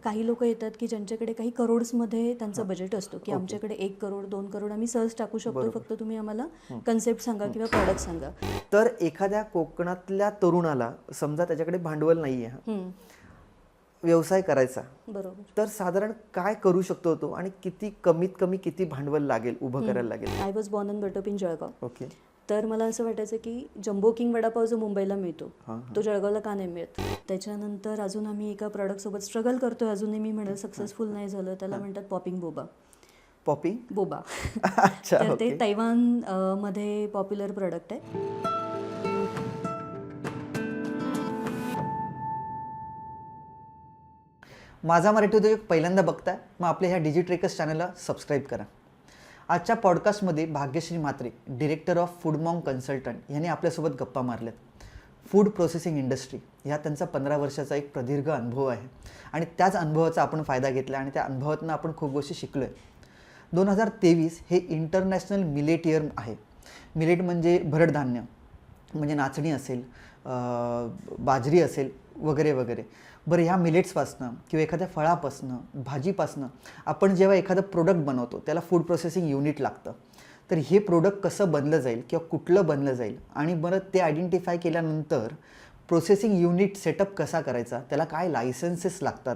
काही लोक येतात की ज्यांच्याकडे काही करोड्समध्ये त्यांचं बजेट असतो की आमच्याकडे 1 करोड 2 करोड आम्ही सहज टाकू शकतो, फक्त तुम्ही आम्हाला कन्सेप्ट सांगा किंवा प्रॉडक्ट सांगा. तर एखाद्या कोकणातल्या तरुणाला समजा त्याच्याकडे भांडवल नाही आहे, व्यवसाय करायचा, बरोबर. तर साधारण काय करू शकतो तो आणि किती कमीत कमी किती भांडवल लागेल उभं करायला लागेल? I was born and brought up in Jalgaon. Okay. तर मला असं वाटायचं की जम्बो किंग वडापाव जो मुंबईला मिळतो तो जळगावला का नाही मिळत. त्याच्यानंतर अजून आम्ही एका प्रॉडक्टसोबत स्ट्रगल करतोय, अजूनही मी म्हणेल सक्सेसफुल नाही झालं. त्याला म्हणतात पॉपिंग बोबा. Popping Boba. अच्छा. तर ते तैवान मध्ये पॉप्युलर प्रोडक्ट आहे. माझा मराठी उद्योग पहिल्यांदा बघताय, मग आपल्या ह्या डिजिट्रेकस चॅनलला सबस्क्राईब करा. आजच्या पॉडकास्टमध्ये Bhagyashree Mhatre, director of Foodmonk consultant, यांनी आपल्यासोबत गप्पा मारल्यात. फूड प्रोसेसिंग इंडस्ट्री ह्या त्यांचा 15 वर्षाचा एक प्रदीर्घ अनुभव आहे आणि त्याच अनुभवाचा आपण फायदा घेतला आणि त्या अनुभवातून आपण खूप गोष्टी शिकलो आहे. 2023 हे इंटरनॅशनल मिलेट इयर आहे. मिलेट म्हणजे भरडधान्य, म्हणजे नाचणी असेल, बाजरी असेल वगैरे वगैरे. बरं, ह्या मिलेट्सपासनं किंवा एखाद्या फळापासनं, भाजीपासनं आपण जेव्हा एखादं प्रोडक्ट बनवतो त्याला फूड प्रोसेसिंग युनिट लागतं. तर हे प्रोडक्ट कसं बनलं जाईल किंवा कुठलं बनलं जाईल आणि बरं ते आयडेंटिफाय केल्यानंतर प्रोसेसिंग युनिट सेटअप कसा करायचा, त्याला काय लायसन्सेस लागतात,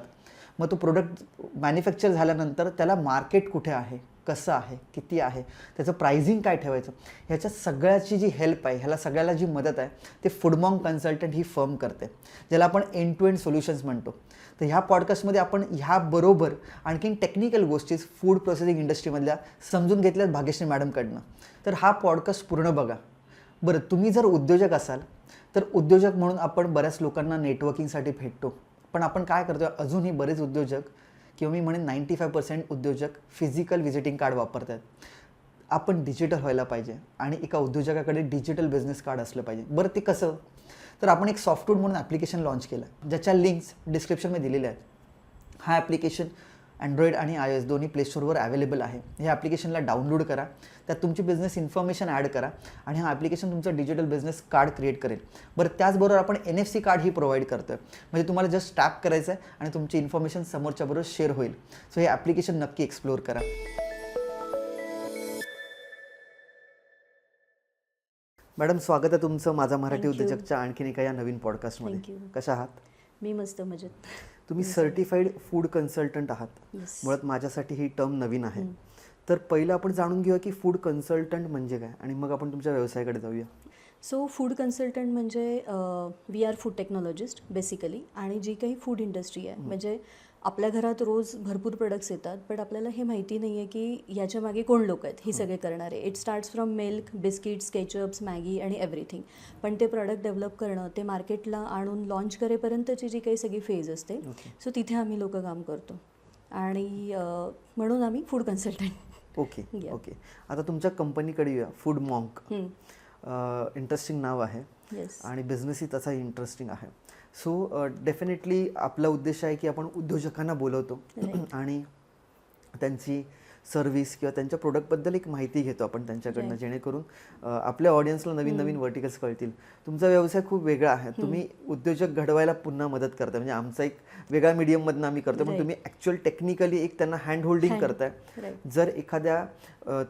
मग तो प्रोडक्ट मॅन्युफॅक्चर झाल्यानंतर त्याला मार्केट कुठे आहे, कसं आहे, किती आहे, त्याचं प्राइसिंग काय ठेवायचं, ह्याच्या सगळ्याची जी हेल्प आहे, ह्याला सगळ्याला जी मदत आहे ते फूडमॉन्क कन्सल्टंट ही फर्म करते, ज्याला आपण एंड टू एंड सोल्युशन्स म्हणतो. तर ह्या पॉडकास्टमध्ये आपण ह्याबरोबर आणखीन टेक्निकल गोष्टी फूड प्रोसेसिंग इंडस्ट्रीमधल्या समजून घेतल्यात भाग्यश्री मॅडमकडनं. तर हा पॉडकास्ट पूर्ण बघा. बरं, तुम्ही जर उद्योजक असाल तर उद्योजक म्हणून आपण बऱ्याच लोकांना नेटवर्किंगसाठी भेटतो, पण आपण काय करतो, अजूनही बरेच उद्योजक किंवा मी म्हणेन 95% उद्योजक फिजिकल व्हिजिटिंग कार्ड वापरतात. आपण डिजिटल व्हायला पाहिजे आणि एका उद्योजकाकडे डिजिटल बिझनेस कार्ड असलं पाहिजे. बरं, ते कसं? तर आपण एक सॉफ्टवूड म्हणून ॲप्लिकेशन लॉन्च केलं, ज्याच्या लिंक्स डिस्क्रिप्शनमध्ये दिलेल्या आहेत. हा ॲप्लिकेशन अँड्रॉइड आणि iOS दोन्ही प्ले स्टोअरवर अवेलेबल आहे. ह्या ॲप्लिकेशनला डाउनलोड करा, त्यात तुमची बिझनेस इन्फॉर्मेशन ॲड करा आणि हा ॲप्लिकेशन तुमचं डिजिटल बिझनेस कार्ड क्रिएट करेल. बरं, त्याचबरोबर आपण NFC कार्ड ही प्रोव्हाइड करतो आहे, म्हणजे तुम्हाला जस्ट टॅप करायचं आहे आणि तुमची इन्फॉर्मेशन समोरच्याबरोबर शेअर होईल. सो हे ॲप्लिकेशन नक्की एक्सप्लोअर करा. मॅडम, स्वागत आहे तुमचं माझा मराठी उद्योजकच्या आणखीन एका या नवीन पॉडकास्टमध्ये. कशा आहात? मी मस्त, मजेत. तुम्ही सर्टिफाईड फूड कन्सल्टंट आहात. मुळात माझ्यासाठी ही टर्म नवीन आहे. तर पहिलं आपण जाणून घेऊया की फूड कन्सल्टंट म्हणजे काय आणि मग आपण तुमच्या व्यवसायाकडे जाऊया. सो फूड कन्सल्टंट म्हणजे we are food technologist basically. आणि जी काही फूड इंडस्ट्री आहे, म्हणजे आपल्या घरात रोज भरपूर प्रोडक्ट्स येतात, बट आपल्याला हे माहिती नाही आहे की याच्या मागे कोण लोक आहेत हे सगळे करणारे. It starts from milk, biscuits, ketchups, Maggi आणि एव्हरीथिंग. पण ते प्रोडक्ट डेव्हलप करणं, ते मार्केटला आणून लॉन्च करेपर्यंतची जी काही सगळी फेज असते, सो तिथे आम्ही लोक काम करतो आणि म्हणून आम्ही फूड कन्सल्टंट. Okay okay. आता तुमच्या कंपनीकडे येऊया, फूडमॉन्क. इंटरेस्टिंग नाव आहे आणि बिझनेसही तसाही इंटरेस्टिंग आहे. सो डेफिनेटली आपला उद्देश आहे की आपण उद्योजकांना बोलवतो आणि त्यांची सर्व्हिस किंवा त्यांच्या प्रोडक्टबद्दल एक माहिती घेतो आपण त्यांच्याकडनं, जेणेकरून आपल्या ऑडियन्सला नवीन नवीन वर्टिकल्स कळतील. तुमचा व्यवसाय खूप वेगळा आहे, तुम्ही उद्योजक घडवायला पुन्हा मदत करताय, म्हणजे आमचा एक वेगळ्या मीडियममधनं आम्ही करतो, पण तुम्ही ॲक्च्युअल टेक्निकली एक त्यांना हँड होल्डिंग करताय. जर एखाद्या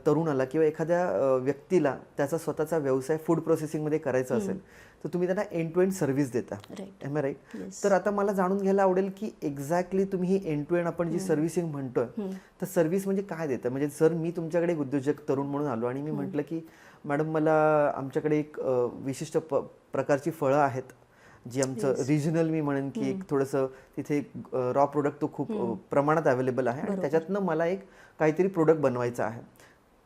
तरुणाला किंवा एखाद्या व्यक्तीला त्याचा स्वतःचा व्यवसाय फूड प्रोसेसिंगमध्ये करायचा असेल तर तुम्ही त्यांना एंड टू एंड सर्व्हिस देता. Am I right? तर आता मला जाणून घ्यायला आवडेल की एक्झॅक्टली तुम्ही ही एंड टू एंड आपण जी सर्व्हिसिंग म्हणतोय, तर सर्व्हिस म्हणजे काय देतं? म्हणजे जर मी तुमच्याकडे उद्योजक तरुण म्हणून आलो आणि मी म्हटलं की मॅडम मला आमच्याकडे एक विशिष्ट प्रकारची फळं आहेत जी आमचं रिजनल, मी म्हणेन की एक थोडंसं तिथे रॉ प्रोडक्ट तो खूप प्रमाणात अवेलेबल आहे आणि त्याच्यातनं मला एक काहीतरी प्रोडक्ट बनवायचा आहे,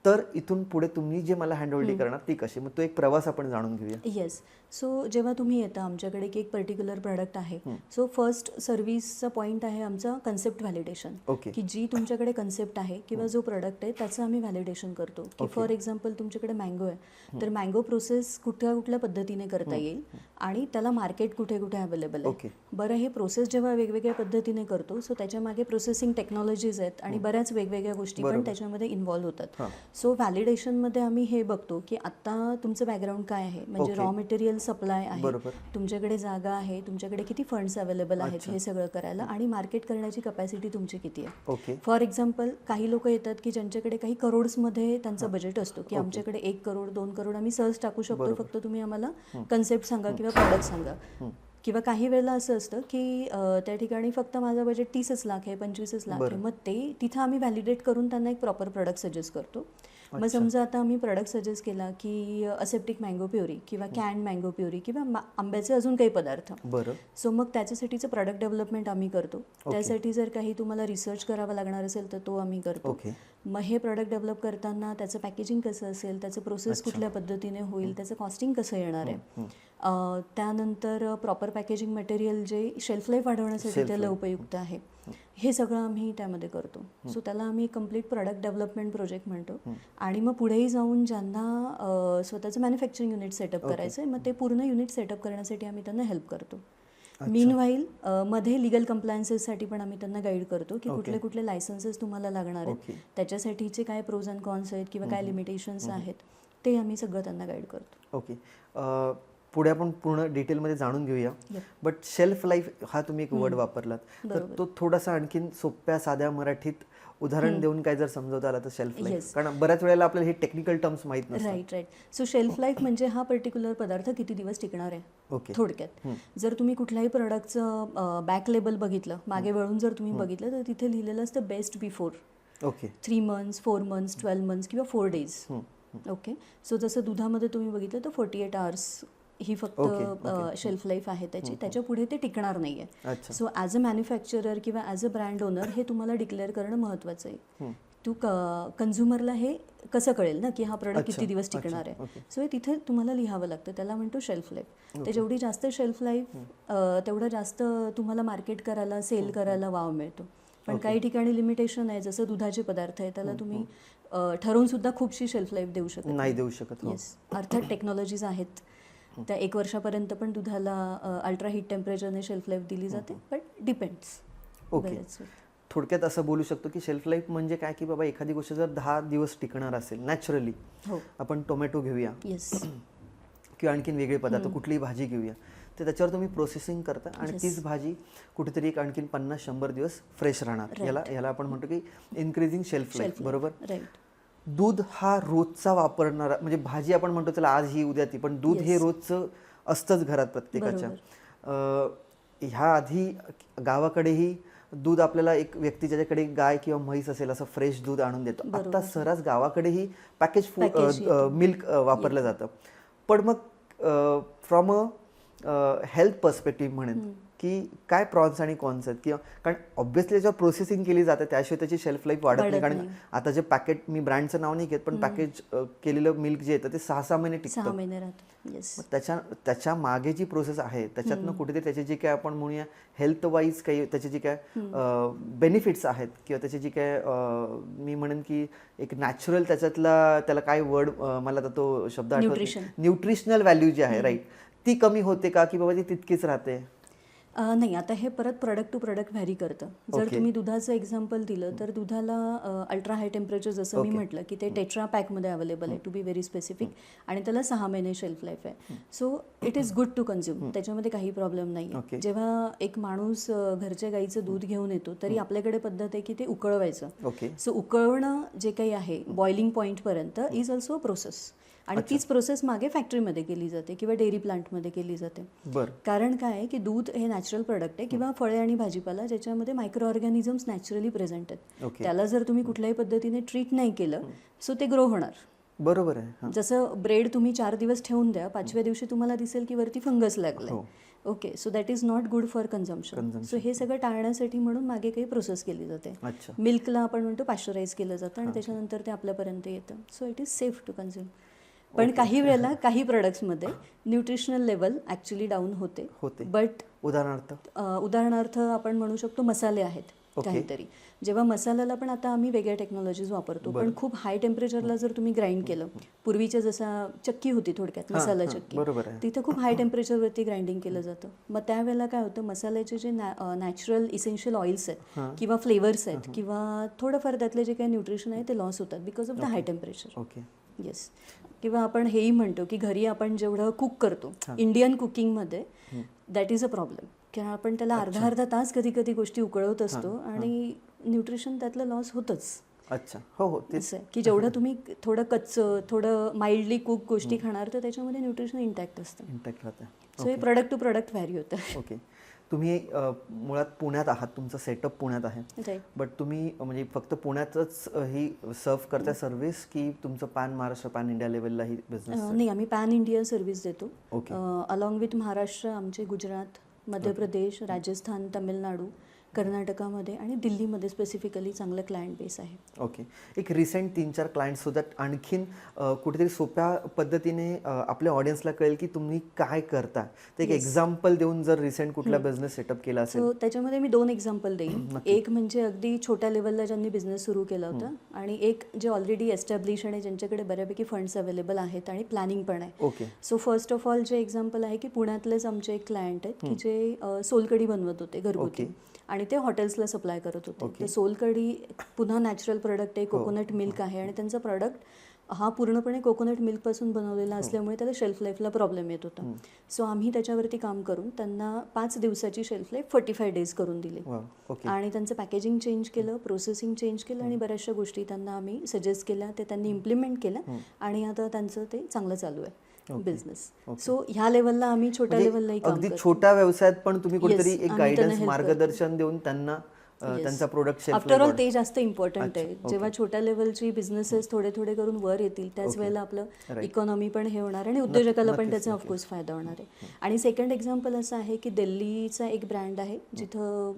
तर इथून पुढे तुम्ही जे मला हँडहोल्डिंग करणार ती कशी, मग तो एक प्रवास आपण जाणून घेऊया. येस. सो जेव्हा तुम्ही येता आमच्याकडे की एक पर्टिक्युलर प्रोडक्ट आहे, सो फर्स्ट सर्व्हिसचा पॉईंट आहे आमचा कन्सेप्ट व्हॅलिडेशन. की जी तुमच्याकडे कन्सेप्ट आहे किंवा जो प्रोडक्ट आहे त्याचं आम्ही व्हॅलिडेशन करतो. की फॉर एक्झाम्पल तुमच्याकडे मँगो आहे, तर मँगो प्रोसेस कुठल्या कुठल्या पद्धतीने करता येईल आणि त्याला मार्केट कुठे कुठे अवेलेबल आहे. बरं, हे प्रोसेस जेव्हा वेगवेगळ्या पद्धतीने करतो, सो त्याच्या मागे प्रोसेसिंग टेक्नॉलॉजीज आहेत आणि बऱ्याच वेगवेगळ्या गोष्टी पण त्याच्यामध्ये इन्व्हॉल्व्ह होतात. सो व्हॅलिडेशनमध्ये आम्ही हे बघतो की आत्ता तुमचं बॅकग्राऊंड काय आहे, म्हणजे Okay. रॉ मटेरियल सप्लाय आहे, बरोबर. तुमच्याकडे जागा आहे, तुमच्याकडे किती फंड्स अवेलेबल आहेत हे सगळं करायला, आणि मार्केट करण्याची कपॅसिटी तुमची किती आहे. ओके. फॉर एक्झाम्पल काही लोक येतात की ज्यांच्याकडे काही करोड्समध्ये त्यांचा बजेट असतो की आमच्याकडे 1 करोड 2 करोड आम्ही सहज टाकू शकतो, फक्त तुम्ही आम्हाला कन्सेप्ट सांगा किंवा प्रॉडक्ट सांगा. किंवा काही वेळेला असं असतं की त्या ठिकाणी फक्त माझं बजेट 30च लाख आहे 25च लाख आहे, मग ते तिथं आम्ही व्हॅलिडेट करून त्यांना एक प्रॉपर प्रोडक्ट सजेस्ट करतो. मग समजा आता आम्ही प्रोडक्ट सजेस्ट केला की असेप्टिक मँगो प्युरी किंवा कॅन्ड मँगो प्युरी किंवा आंब्याचे अजून काही पदार्थ. बरं. सो मग त्याच्यासाठीचं प्रोडक्ट डेव्हलपमेंट आम्ही करतो. त्यासाठी जर काही तुम्हाला रिसर्च करावा लागणार असेल तर तो आम्ही करतो. ओके. मग हे प्रोडक्ट डेव्हलप करताना त्याचं पॅकेजिंग कसं असेल, त्याचं प्रोसेस कुठल्या पद्धतीने होईल, त्याचं कॉस्टिंग कसं येणार आहे, त्यानंतर प्रॉपर पॅकेजिंग मटेरियल जे शेल्फ लाईफ वाढवण्यासाठी त्याला उपयुक्त आहे, हे सगळं आम्ही त्यामध्ये करतो. सो त्याला आम्ही कम्प्लीट प्रोडक्ट डेव्हलपमेंट प्रोजेक्ट म्हणतो. आणि मग पुढेही जाऊन ज्यांना स्वतःचं मॅन्युफॅक्चरिंग युनिट सेटअप करायचं आहे, मग ते पूर्ण युनिट सेटअप करण्यासाठी आम्ही त्यांना हेल्प करतो. मीनवाईल मध्ये लिगल कम्प्लायन्सेससाठी पण आम्ही त्यांना गाईड करतो की कुठले कुठले लायसन्सेस तुम्हाला लागणार आहेत, त्याच्यासाठीचे काय प्रोज अँड कॉन्स आहेत किंवा काय लिमिटेशन्स आहेत, ते आम्ही सगळं त्यांना गाईड करतो. ओके. पुढे आपण पूर्ण डिटेलमध्ये जाणून घेऊया. बट शेल्फ लाईफ हा तुम्ही एक वर्ड वापरलात, तर तो थोडासा आणखीन सोप्या साध्या मराठीत उदाहरण देऊन काय जर समजवता आला तर शेल्फ लाईफ, कारण बऱ्याच वेळेला आपल्याला हे टेक्निकल टर्म्स माहित नसतात. राईट. सो शेल्फ लाईफ म्हणजे हा पर्टिक्युलर पदार्थ किती दिवस टिकणार आहे. ओके. थोडक्यात जर तुम्ही कुठल्याही प्रोडक्टचं बॅक लेबल बघितलं, मागे वळून जर तुम्ही बघितलं, तर तिथे लिहिलेलं असतं best before. Okay. 3 months 4 months 12 months किंवा 4 days. ओके. सो जसं दुधामध्ये तुम्ही बघितलं तर 48 hours ही फक्त शेल्फ लाईफ आहे त्याची, त्याच्या पुढे ते टिकणार नाही आहे. सो ॲज अ मॅन्युफॅक्चरर किंवा ॲज अ ब्रँड ओनर हे तुम्हाला डिक्लेअर करणं महत्त्वाचं आहे. तू कन्झ्युमरला हे कसं कळेल ना की हा प्रोडक्ट किती दिवस टिकणार आहे. सो हे तिथे तुम्हाला लिहावं लागतं, त्याला म्हणतो शेल्फ लाईफ. ते जेवढी जास्त शेल्फ लाईफ तेवढं जास्त तुम्हाला मार्केट करायला, सेल करायला वाव मिळतो. पण काही ठिकाणी लिमिटेशन आहे, जसं दुधाचे पदार्थ आहे त्याला तुम्ही ठरवून सुद्धा खूपशी शेल्फ लाईफ देऊ शकत नाही देऊ शकत. येस. अर्थात टेक्नॉलॉजीज आहेत, त्या 1 वर्षापर्यंत पण दुधाला अल्ट्रा हीट टेम्परेचरने शेल्फ लाईफ दिली जाते, बट डिपेंड्स. ओके. थोडक्यात असं बोलू शकतो की शेल्फ लाईफ म्हणजे काय की बाबा एखादी गोष्ट जर 10 दिवस टिकणार असेल नॅचरली, आपण टोमॅटो घेऊया किंवा आणखीन वेगळे पदार्थ, कुठलीही भाजी घेऊया, तर त्याच्यावर तुम्ही प्रोसेसिंग करता आणि तीच भाजी कुठेतरी एक आणखीन 50-100 दिवस फ्रेश राहणार. याला आपण म्हणतो की इन्क्रीजिंग शेल्फ लाईफ. बरोबर. राईट. दूध हा रोजचा वापरणारा, म्हणजे भाजी आपण म्हणतो चला आज ही उद्या ती, पण दूध हे रोजचं असतंच घरात प्रत्येकाच्या. ह्या आधी गावाकडेही दूध आपल्याला एक व्यक्ती ज्याच्याकडे गाय किंवा म्हैस असेल असं फ्रेश दूध आणून देतो. आता सर्रास गावाकडेही पॅकेज मिल्क वापरलं जातं. पण मग फ्रॉम अ हेल्थ पर्स्पेक्टिव्ह म्हणेन की काय प्रॉन्स आणि कॉन्स आहेत, किंवा कारण ऑब्व्हियसली त्याच्यावर प्रोसेसिंग केली जाते, त्याशिवाय त्याची शेल्फ लाईफ वाढत नाही. कारण आता जे पॅकेट, मी ब्रँडचं नाव नाही घेत, पण पॅकेज केलेलं मिल्क जे येतं ते 6-6 महिने टिकतं. त्याच्या मागे जी प्रोसेस आहे त्याच्यातनं कुठेतरी त्याची जी काय आपण म्हणूया हेल्थ वाईज काही त्याचे जी काय बेनिफिट्स आहेत, किंवा त्याची जी काय मी म्हणेन की एक नॅचरल त्याला काय वर्ड मला आता तो शब्द आठवत, न्यूट्रिशनल व्हॅल्यू जी आहे, राईट, ती कमी होते का की बाबा ती तितकीच राहते. नाही, आता हे परत प्रोडक्ट टू प्रोडक्ट व्हॅरी करतं. जर तुम्ही दुधाचं एक्झाम्पल दिलं तर दुधाला अल्ट्रा हाय टेम्परेचर, जसं मी म्हटलं की ते टेट्रा पॅकमध्ये अवेलेबल आहे, टू बी व्हेरी स्पेसिफिक, आणि त्याला 6 महिने शेल्फ लाईफ आहे. So it is good to consume, त्याच्यामध्ये काही प्रॉब्लेम नाही. जेव्हा एक माणूस घरच्या गाईचं दूध घेऊन येतो तरी आपल्याकडे पद्धत आहे की ते उकळवायचं. सो उकळवणं जे काही आहे बॉइलिंग पॉईंटपर्यंत इज ऑल्सो प्रोसेस, आणि तीच प्रोसेस मागे फॅक्टरीमध्ये केली जाते किंवा डेअरी प्लांटमध्ये केली जाते. कारण काय आहे की दूध हे नॅचरल प्रोडक्ट आहे, किंवा फळे आणि भाजीपाला ज्याच्यामध्ये मायक्रो ऑर्गॅनिझम्स नॅचरली प्रेझेंट आहेत. त्याला जर तुम्ही कुठल्याही पद्धतीने ट्रीट नाही केलं सो ते ग्रो होणार. बरोबर आहे. जसं ब्रेड तुम्ही 4 दिवस ठेवून द्या, 5व्या दिवशी तुम्हाला दिसेल की वरती फंगस लागलाय. Okay. So that is not good for consumption. So हे सगळं टाळण्यासाठी म्हणून मागे काही प्रोसेस केली जाते. मिल्कला आपण म्हणतो पाश्चराईज केलं जातं आणि त्याच्यानंतर ते आपल्यापर्यंत येतं. So it is safe to consume. पण काही वेळेला काही प्रोडक्ट्समध्ये न्यूट्रिशनल लेवल ॲक्च्युली डाऊन होते. बट उदाहरणार्थ आपण म्हणू शकतो मसाले आहेत. काहीतरी. जेव्हा मसाल्याला पण आता आम्ही वेगळ्या टेक्नॉलॉजीज वापरतो, पण खूप हाय टेम्परेचरला जर तुम्ही ग्राइंड केलं, पूर्वीच्या जसा चक्की होती थोडक्यात मसाला चक्की, बरोबर आहे. तिथं खूप हाय टेम्परेचरवरती ग्राइंडिंग केलं जातं. मग त्यावेळेला काय होतं, मसाल्याचे जे नॅचरल इसेन्शियल ऑइल्स आहेत किंवा फ्लेवर्स आहेत किंवा थोडंफार त्यातले जे काही न्यूट्रिशन आहे ते लॉस होतात because of the high temperature. Okay. Yes. किंवा आपण हेही म्हणतो की घरी आपण जेवढं कुक करतो इंडियन कुकिंगमध्ये, दॅट इज अ प्रॉब्लेम. कारण आपण त्याला अर्धा तास कधी कधी गोष्टी उकळवत असतो आणि न्यूट्रिशन त्यातलं लॉस होतंच. अच्छा. हो हो. असं आहे की जेवढं तुम्ही थोडं कच्चं थोडं माइल्डली कुक गोष्टी खाणार तर त्याच्यामध्ये न्यूट्रिशन इंटॅक्ट असतं. इंटॅक्ट राहतं. सो हे प्रोडक्ट टू प्रोडक्ट व्हॅरी होतं. ओके. तुम्ही मुळात पुण्यात आहात, तुमचं सेटअप पुण्यात आहे, राईट. बट तुम्ही म्हणजे फक्त पुण्यातच ही सर्व करता सर्व्हिस की तुमचं पॅन महाराष्ट्र पॅन इंडिया लेवलला ही बिझनेस? नाही, आम्ही पॅन इंडिया सर्व्हिस देतो. ओके. अलॉंग विथ महाराष्ट्र आमचे गुजरात, मध्य प्रदेश, राजस्थान, तामिळनाडू, कर्नाटकामध्ये आणि दिल्लीमध्ये स्पेसिफिकली चांगलं क्लायंट बेस आहे. ओके. एक रिसेंट 3-4 क्लायंट्स होतात, आणखीन कुठेतरी सोप्या पद्धतीने आपल्या ऑडियन्सला कळेल की तुम्ही काय करता, ते एक एक्झाम्पल देऊन जर रिसेंट कुठला बिझनेस सेटअप केला असेल. सो त्याच्यामध्ये मी 2 एक्झाम्पल देईन. एक म्हणजे अगदी छोट्या लेवलला ज्यांनी बिझनेस सुरू केला होता आणि एक जे ऑलरेडी एस्टॅब्लिश आणि ज्यांच्याकडे बऱ्यापैकी फंड्स अवेलेबल आहेत आणि प्लॅनिंग पण आहे. Okay. So first of all जे एक्झाम्पल आहे की पुण्यातलेच आमचे एक क्लायंट आहेत की जे सोलकढी बनवत होते घरगुती आणि ते हॉटेल्सला सप्लाय करत होते. तर सोलकढी पुन्हा नॅचरल प्रोडक्ट आहे, कोकोनट मिल्क आहे आणि त्यांचा प्रोडक्ट हा पूर्णपणे कोकोनट मिल्कपासून बनवलेला असल्यामुळे त्याला शेल्फ लाईफला प्रॉब्लेम येत होता. सो आम्ही त्याच्यावरती काम करून त्यांना 5 दिवसाची शेल्फ लाईफ 45 डेज करून दिली आणि त्यांचं पॅकेजिंग चेंज केलं, प्रोसेसिंग चेंज केलं आणि बऱ्याचशा गोष्टी त्यांना आम्ही सजेस्ट केल्या, ते त्यांनी इम्प्लिमेंट केल्या आणि आता त्यांचं ते चांगलं चालू आहे बिझनेस. सो ह्या लेवलला आम्ही छोट्या लेवललाही काम अगदी करतो. छोट्या व्यवसायात पण तुम्ही कुठेतरी एक आम्ही गायडन्स त्यांना help मार्गदर्शन देऊन त्यांना त्यांचा प्रोडक्ट आफ्टर ऑल ते जास्त इम्पॉर्टंट आहे. जेव्हा छोट्या लेवलची बिझनेसेस थोडे थोडे करून वर येतील त्याच वेळेला आपलं इकॉनॉमी पण हे होणार आणि उद्योजकाला पण त्याचा ऑफकोर्स फायदा होणार आहे. आणि सेकंड एक्झाम्पल असं आहे की दिल्लीचा एक ब्रँड आहे जिथं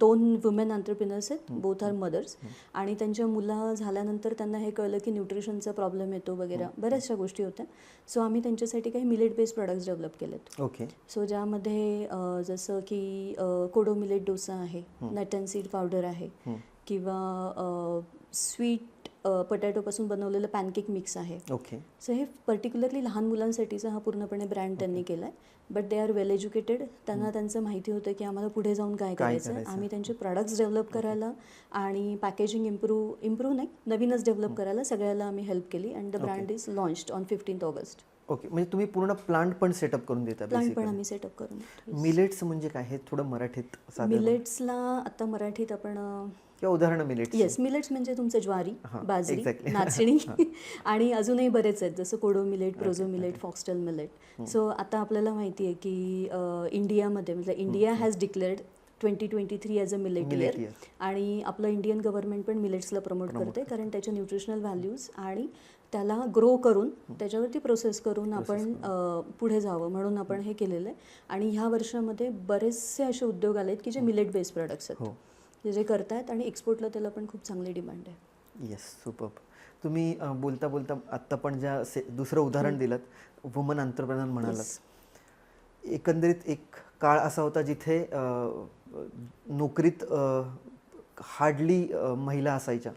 2 वुमेन एंटरप्रिनर्स आहेत, बोथ आर मदर्स, आणि त्यांच्या मुला झाल्यानंतर त्यांना हे कळलं की न्यूट्रिशनचा प्रॉब्लेम येतो वगैरे बऱ्याचशा गोष्टी होत्या. सो आम्ही त्यांच्यासाठी काही मिलेट बेस्ड प्रोडक्ट्स डेव्हलप केलेत. ओके. सो ज्यामध्ये जसं की कोडो मिलेट डोसा आहे, नट अँड सीड पावडर आहे किंवा स्वीट पटॅटोपासून बनवलेलं पॅनकेक मिक्स आहे. ओके. सो हे पर्टिक्युलरली लहान मुलांसाठीचा हा पूर्णपणे ब्रँड त्यांनी केला आहे. But they are well educated. त्यांना त्यांचं माहिती होतं की आम्हाला पुढे जाऊन काय करायचं आहे. आम्ही त्यांचे प्रॉडक्ट्स डेव्हलप करायला आणि पॅकेजिंग इम्प्रूव्ह नाही, नवीनच डेव्हलप करायला सगळ्याला आम्ही हेल्प केली and the brand is launched on 15 August. Okay. म्हणजे तुम्ही पूर्ण प्लांट पण सेटअप करून देता? प्लांट पण आम्ही सेटअप करून देतो. मिलेट्स म्हणजे काय हे थोडं मराठीत? मिलेट्सला आता मराठीत आपण किंवा उदाहरण मिलेट्स? येस, मिलेट्स म्हणजे तुमचं ज्वारी, बाजरी, नाचणी आणि अजूनही बरेच आहेत जसं kodo millet, proso millet, foxtail millet. So आता आपल्याला माहिती आहे की इंडियामध्ये म्हणजे India has declared 2023 as a millet year आणि आपलं इंडियन गव्हर्नमेंट पण मिलेट्सला प्रमोट करते कारण त्याच्या न्यूट्रिशनल व्हॅल्यूज आणि त्याला ग्रो करून त्याच्यावरती प्रोसेस करून आपण पुढे जावं म्हणून आपण हे केलेलं आहे. आणि ह्या वर्षामध्ये बरेचसे असे उद्योग आले आहेत की जे मिलेट बेस्ड प्रोडक्ट्स आहेत जे करतायत आणि एक्सपोर्टला त्याला पण खूप चांगली डिमांड आहे. Yes, super. तुम्ही बोलता बोलता आत्ता पण ज्या दुसरं उदाहरण दिलं वुमन एंटरप्रेनर म्हणालात, एकंदरीत एक काळ असा होता जिथे नोकरीत हार्डली महिला असायच्या.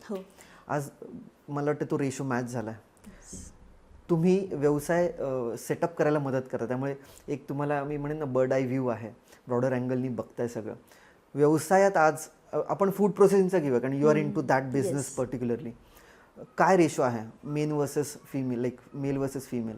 आज मला वाटतं तो रेशो मॅच झाला आहे. तुम्ही व्यवसाय सेटअप करायला मदत करता, त्यामुळे एक तुम्हाला मी म्हणेन ना बर्ड आय व्ह्यू आहे, ब्रॉडर अँगलनी बघताय सगळं. व्यवसायात आज आपण फूड प्रोसेसिंगचा घेऊया कारण you are into that business particularly. काय रेशो आहे men versus female, like male versus female?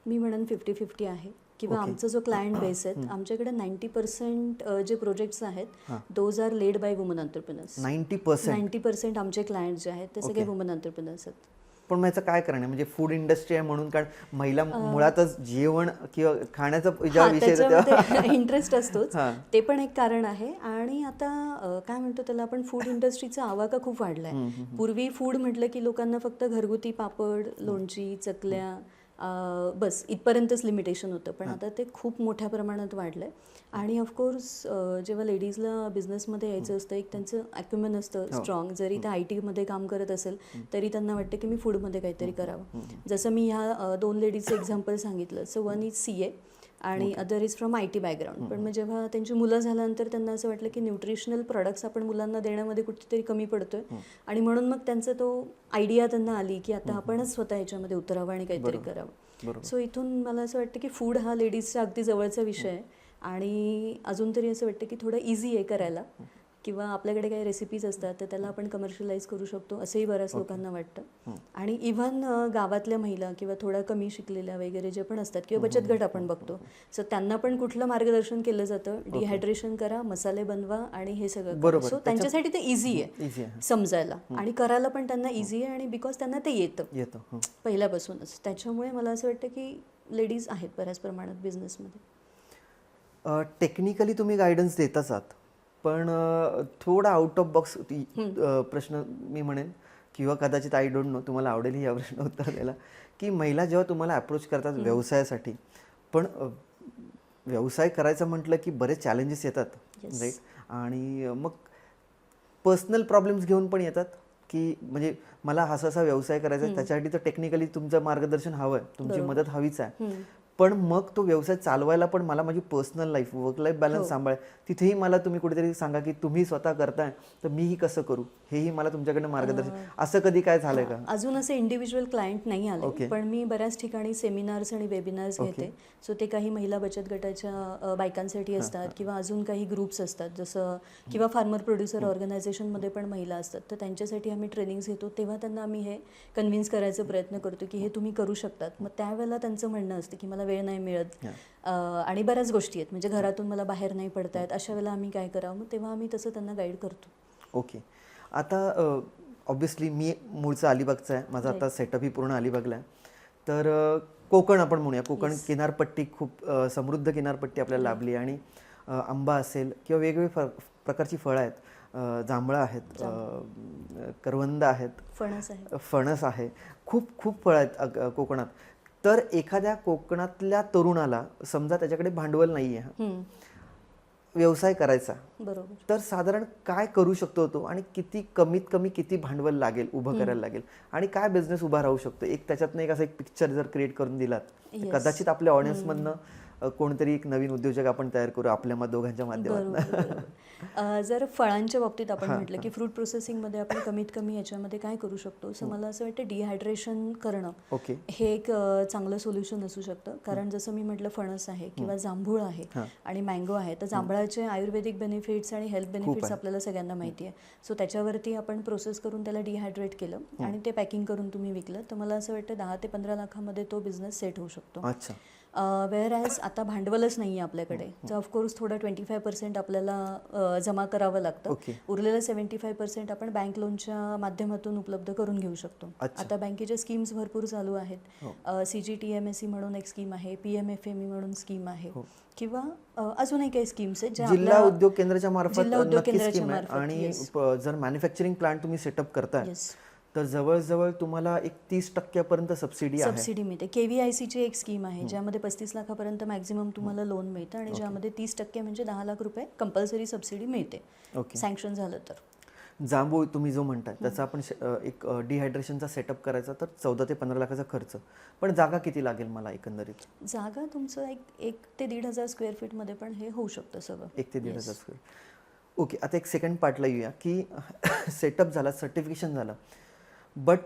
मी म्हणेन 50-50 आहे. किंवा आमचा जो क्लायंट बेस आहे आमच्याकडे 90% जे प्रोजेक्ट्स आहेत those are led by woman entrepreneurs. 90% आमचे क्लायंट जे आहेत ते सगळे वुमन एंटरप्रेनर्स आहेत. पण याचं काय कारण आहे? म्हणजे फूड इंडस्ट्री आहे म्हणून, कारण महिला मुळातच जेवण किंवा खाण्याचा जेव्हा विषय इंटरेस्ट असतोच, ते पण एक कारण आहे. आणि आता काय म्हणतो त्याला आपण, फूड इंडस्ट्रीचा आवाका खूप वाढलाय. पूर्वी फूड म्हटलं की लोकांना फक्त घरगुती पापड, लोणची, चकल्या बस इथपर्यंतच लिमिटेशन होतं. पण आता ते खूप मोठ्या प्रमाणात वाढलं आहे. आणि ऑफकोर्स जेव्हा लेडीजला बिझनेसमध्ये यायचं असतं एक त्यांचं ॲक्युमेन असतं स्ट्रॉंग. जरी त्या IT मध्ये काम करत असेल तरी त्यांना वाटतं की मी फूडमध्ये काहीतरी करावं. जसं मी ह्या 2 लेडीजचं एक्झाम्पल सांगितलं. सो वन इज CA आणि other is from IT background. पण मग जेव्हा त्यांची मुलं झाल्यानंतर त्यांना असं वाटलं की न्यूट्रिशनल प्रोडक्ट्स आपण मुलांना देण्यामध्ये कुठेतरी कमी पडतोय आणि म्हणून मग त्यांचा तो आयडिया त्यांना आली की आता आपणच स्वतः ह्याच्यामध्ये उतरावं आणि काहीतरी करावं. सो इथून मला असं वाटतं की फूड हा लेडीजचा अगदी जवळचा विषय आहे आणि अजून तरी असं वाटतं की थोडं इझी आहे करायला, किंवा आपल्याकडे काही रेसिपीज असतात तर त्याला आपण कमर्शियलाइज करू शकतो असंही बऱ्याच लोकांना वाटतं. आणि इव्हन गावातल्या महिला किंवा थोड्या कमी शिकलेल्या वगैरे जे पण असतात किंवा बचत गट आपण बघतो, सो त्यांना पण कुठलं मार्गदर्शन केलं जातं, डिहायड्रेशन करा, मसाले बनवा आणि हे सगळं करा. सो त्यांच्यासाठी ते इझी आहे समजायला आणि करायला पण त्यांना इझी आहे आणि बिकॉज त्यांना ते येतं पहिल्यापासूनच. त्याच्यामुळे मला असं वाटतं की लेडीज आहेत बऱ्याच प्रमाणात बिझनेसमध्ये. टेक्निकली तुम्ही गायडन्स देताच आहात, पण थोडा आउट ऑफ बॉक्स प्रश्न मी म्हणेन, किंवा कदाचित आय डोंट नो तुम्हाला आवडेल या प्रश्न उत्तर द्यायला, की महिला जेव्हा तुम्हाला अप्रोच करतात व्यवसायासाठी, पण व्यवसाय करायचं म्हटलं की बरेच चॅलेंजेस येतात, राईट? आणि मग पर्सनल प्रॉब्लेम्स घेऊन पण येतात, की म्हणजे मला असा व्यवसाय करायचा आहे, त्याच्यासाठी तर टेक्निकली तुमचं मार्गदर्शन हवं आहे, तुमची मदत हवीच आहे, पण मग तो व्यवसाय चालवायला पण मला माझी personal life, work life balance सांभाळ, तिथेही मला तुम्ही कुठेतरी सांगा की तुम्ही स्वतः करताय तर मीही कसं करू, हेही मला तुमच्याकडनं मार्गदर्शन, असं कधी काय झालंय का? अजून असे इंडिव्हिज्युअल क्लायंट नाही आले, पण मी बऱ्याच ठिकाणी सेमिनार्स आणि वेबिनार्स घेते. सो ते काही महिला बचत गटाच्या बायकांसाठी असतात किंवा अजून काही ग्रुप्स असतात जसं, किंवा फार्मर प्रोड्युसर ऑर्गनायझेशनमध्ये पण महिला असतात, तर त्यांच्यासाठी आम्ही ट्रेनिंग्स घेतो. तेव्हा त्यांना आम्ही हे कन्व्हिन्स करायचा प्रयत्न करतो की हे तुम्ही करू शकतात. मग त्यावेळेला त्यांचं म्हणणं असतं की मला वेळ नाही मिळत आणि बऱ्याच गोष्टी आहेत, म्हणजे घरातून मला बाहेर नाही पडता येत, अशा वेळेला आम्ही काय करावं, मग तेव्हा आम्ही तसं त्यांना गाईड करतो. ओके. आता ऑब्व्हियसली मी मूळचा अलिबागचा आहे, माझा आता सेटअपही पूर्ण अलिबागला आहे, तर कोकण आपण म्हणूया, कोकण किनारपट्टी खूप समृद्ध किनारपट्टी आपल्याला लाभली, आणि आंबा असेल किंवा वेगवेगळ्या प्रकारची फळं आहेत, जांभळं आहेत, करवंद आहेत, फणस आहे, खूप खूप फळं आहेत कोकणात. तर एखाद्या कोकणातल्या तरुणाला समजा त्याच्याकडे भांडवल नाही आहे व्यवसाय करायचा, बरोबर, तर साधारण काय करू शकतो तो, आणि किती कमीत कमी किती भांडवल लागेल, उभं करायला लागेल, आणि काय बिझनेस उभा राहू शकतो? एक त्याच्यातनं एक असं एक पिक्चर जर क्रिएट करून दिलात, कदाचित आपल्या ऑडियन्समधनं कोणतरी एक नवीन उद्योजक आपण तयार करू आपल्या दोघांच्या माध्यमातून. जर फळांच्या बाबतीत आपण म्हटलं की फ्रूट प्रोसेसिंगमध्ये आपण कमीत कमी याच्यामध्ये काय करू शकतो, सो मला असं वाटतं डिहायड्रेशन करणं हे एक चांगलं सोल्युशन असू शकतं. कारण जसं मी म्हटलं फणस आहे किंवा जांभूळ आहे आणि मँगो आहे, तर जांभळाचे आयुर्वेदिक बेनिफिट्स आणि हेल्थ बेनिफिट्स आपल्याला सगळ्यांना माहिती आहे. सो त्याच्यावरती आपण प्रोसेस करून त्याला डिहायड्रेट केलं आणि ते पॅकिंग करून तुम्ही विकलं, तर मला असं वाटतं 10 ते 15 लाखामध्ये तो बिझनेस सेट होऊ शकतो. वेअर ॲज आता भांडवलच नाही आहे आपल्याकडे, तर ऑफकोर्स थोडं 25% आपल्याला जमा करावं लागतं. उरलेलं 75% आपण बँक लोनच्या माध्यमातून उपलब्ध करून घेऊ शकतो. आता बँकेच्या स्कीम्स भरपूर चालू आहेत. CGTMSE म्हणून एक स्कीम आहे, PMFME म्हणून स्कीम आहे, किंवा अजूनही काही स्कीम्स आहेत ज्या जिल्हा उद्योग केंद्राच्या मार्फत नक्की स्कीम आहे. आणि जर मॅन्युफॅक्चरिंग प्लांट तुम्ही सेटअप करताय तर जवळजवळ तुम्हाला एक 30% सबसिडी मिळते. KVICची एक स्कीम आहे ज्यामध्ये 35 लाखापर्यंत मॅक्झिमम तुम्हाला लोन मिळतं आणि ज्यामध्ये 30% म्हणजे 10 लाख रुपये कंपल्सरी सबसिडी मिळते सँक्शन झालं तर. जांभूळ तुम्ही जो म्हणताय त्याचा आपण एक डिहायड्रेशनचा सेटअप करायचा तर 14 ते 15 लाखाचा खर्च, पण जागा किती लागेल मला एकंदरीत? जागा तुमचं 1 ते 1,500 स्क्वेअर फीटमध्ये पण हे होऊ शकतं सगळं. 1 ते 1,500 स्क्वेअर. ओके. आता एक सेकंड पार्टला येऊया की सेटअप झाला, सर्टिफिकेशन झालं, बट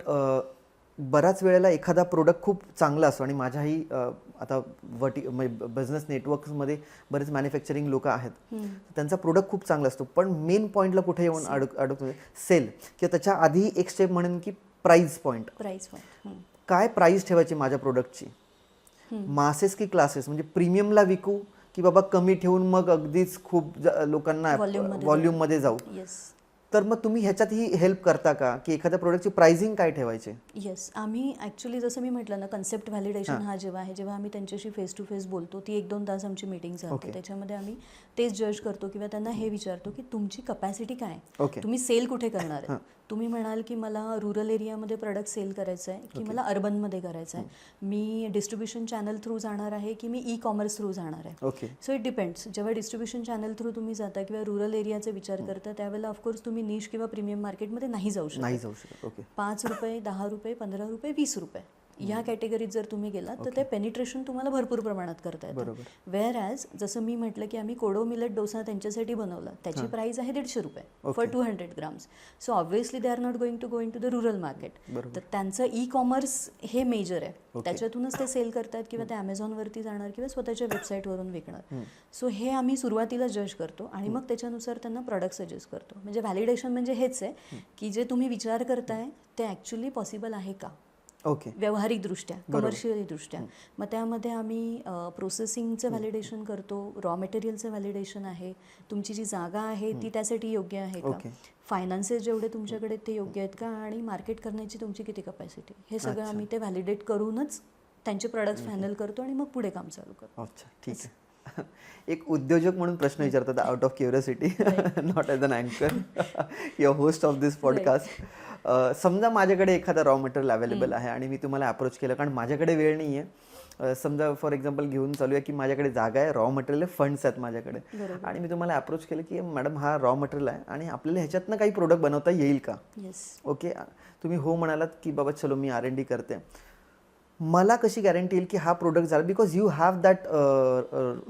बऱ्याच वेळेला एखादा प्रोडक्ट खूप चांगला असतो, आणि माझ्याही आता बिझनेस नेटवर्क्समध्ये बरेच मॅन्युफॅक्चरिंग लोक आहेत, त्यांचा प्रोडक्ट खूप चांगला असतो, पण मेन पॉईंटला कुठे येऊन अडकतो, सेल, किंवा त्याच्या आधी एक स्टेप म्हणेन की प्राइस पॉईंट. काय प्राइस ठेवायची माझ्या प्रोडक्टची, मासेस की क्लासेस, म्हणजे प्रीमियमला विकू की बाबा कमी ठेवून मग अगदीच खूप लोकांना व्हॉल्यूममध्ये जाऊ? तर मग तुम्ही ह्याच्यातही हेल्प करता का, की एखाद्या प्रोडक्टची प्राइसिंग काय ठेवायची? येस, आम्ही ॲक्च्युली जसं मी म्हटलं ना, कन्सेप्ट व्हॅलिडेशन हा जेव्हा आम्ही त्यांच्याशी फेस टू फेस बोलतो, ती 1-2 तास आमची मीटिंग चालते. त्याच्यामध्ये आम्ही तेच जज करतो किंवा त्यांना हे विचारतो की तुमची कपॅसिटी काय, तुम्ही सेल कुठे करणार आहे. तुम्ही म्हणाल की मला रुरल एरियामध्ये प्रोडक्ट सेल करायचं आहे की मला अर्बनमध्ये करायचं आहे, मी डिस्ट्रीब्युशन चॅनल थ्रू जाणार आहे की मी कॉमर्स थ्रू जाणार आहे. So it depends. जेव्हा डिस्ट्रीब्युशन चॅनल थ्रू तुम्ही जाता किंवा रुरल एरियाचा विचार करता, त्यावेळेला ऑफकोर्स तुम्ही निश किंवा प्रीमियम मार्केटमध्ये नाही जाऊ शकत. 5 रुपये, 10 रुपये, 15 रुपये, 20 रुपये ह्या कॅटेगरीत जर तुम्ही गेलात तर ते पेनिट्रेशन तुम्हाला भरपूर प्रमाणात करता येतं. वेअर ॲज जसं मी म्हटलं की आम्ही कोडो मिलेट डोसा त्यांच्यासाठी बनवला, त्याची प्राइस आहे ₹150 for 200 grams. So obviously they are not going to the rural market. तर त्यांचं ई कॉमर्स हे मेजर आहे, त्याच्यातूनच ते सेल करतात किंवा ते ॲमेझॉनवरती जाणार किंवा स्वतःच्या वेबसाईटवरून विकणार. सो हे आम्ही सुरुवातीला जज करतो आणि मग त्याच्यानुसार त्यांना प्रॉडक्ट सजेस्ट करतो. म्हणजे व्हॅलिडेशन म्हणजे हेच आहे की जे तुम्ही विचार करताय ते ॲक्च्युली पॉसिबल आहे का ओके. व्यावहारिकदृष्ट्या, कमर्शियली दृष्ट्या. मग त्यामध्ये आम्ही प्रोसेसिंगचं व्हॅलिडेशन करतो, रॉ मटेरियलचं व्हॅलिडेशन आहे, तुमची जी जागा आहे ती त्यासाठी योग्य आहे का, फायनान्सेस जेवढे तुमच्याकडे ते योग्य आहेत का, आणि मार्केट करण्याची तुमची किती कपॅसिटी, हे सगळं आम्ही ते व्हॅलिडेट करूनच त्यांचे प्रोडक्ट्स फायनल करतो आणि मग पुढे काम चालू करतो. अच्छा, ठीक आहे. एक उद्योजक म्हणून प्रश्न विचारतात, out of curiosity, not as an अँकर किंवा होस्ट ऑफ दिस पॉडकास्ट. समजा माझ्याकडे एखादा रॉ मटेरियल अवेलेबल आहे आणि मी तुम्हाला अप्रोच केलं, कारण माझ्याकडे वेळ नाही आहे. समजा फॉर एक्झाम्पल घेऊन चालूया की माझ्याकडे जागा आहे, रॉ मटेरियल आहे, फंड्स आहेत माझ्याकडे, आणि मी तुम्हाला अप्रोच केलं की मॅडम हा रॉ मटेरियल आहे आणि आपल्याला ह्याच्यातनं काही प्रोडक्ट बनवता येईल का? ओके, तुम्ही हो म्हणालात की बाबा चलो मी R&D करते. मला कशी गॅरंटी येईल की हा प्रोडक्ट झाला, because you have that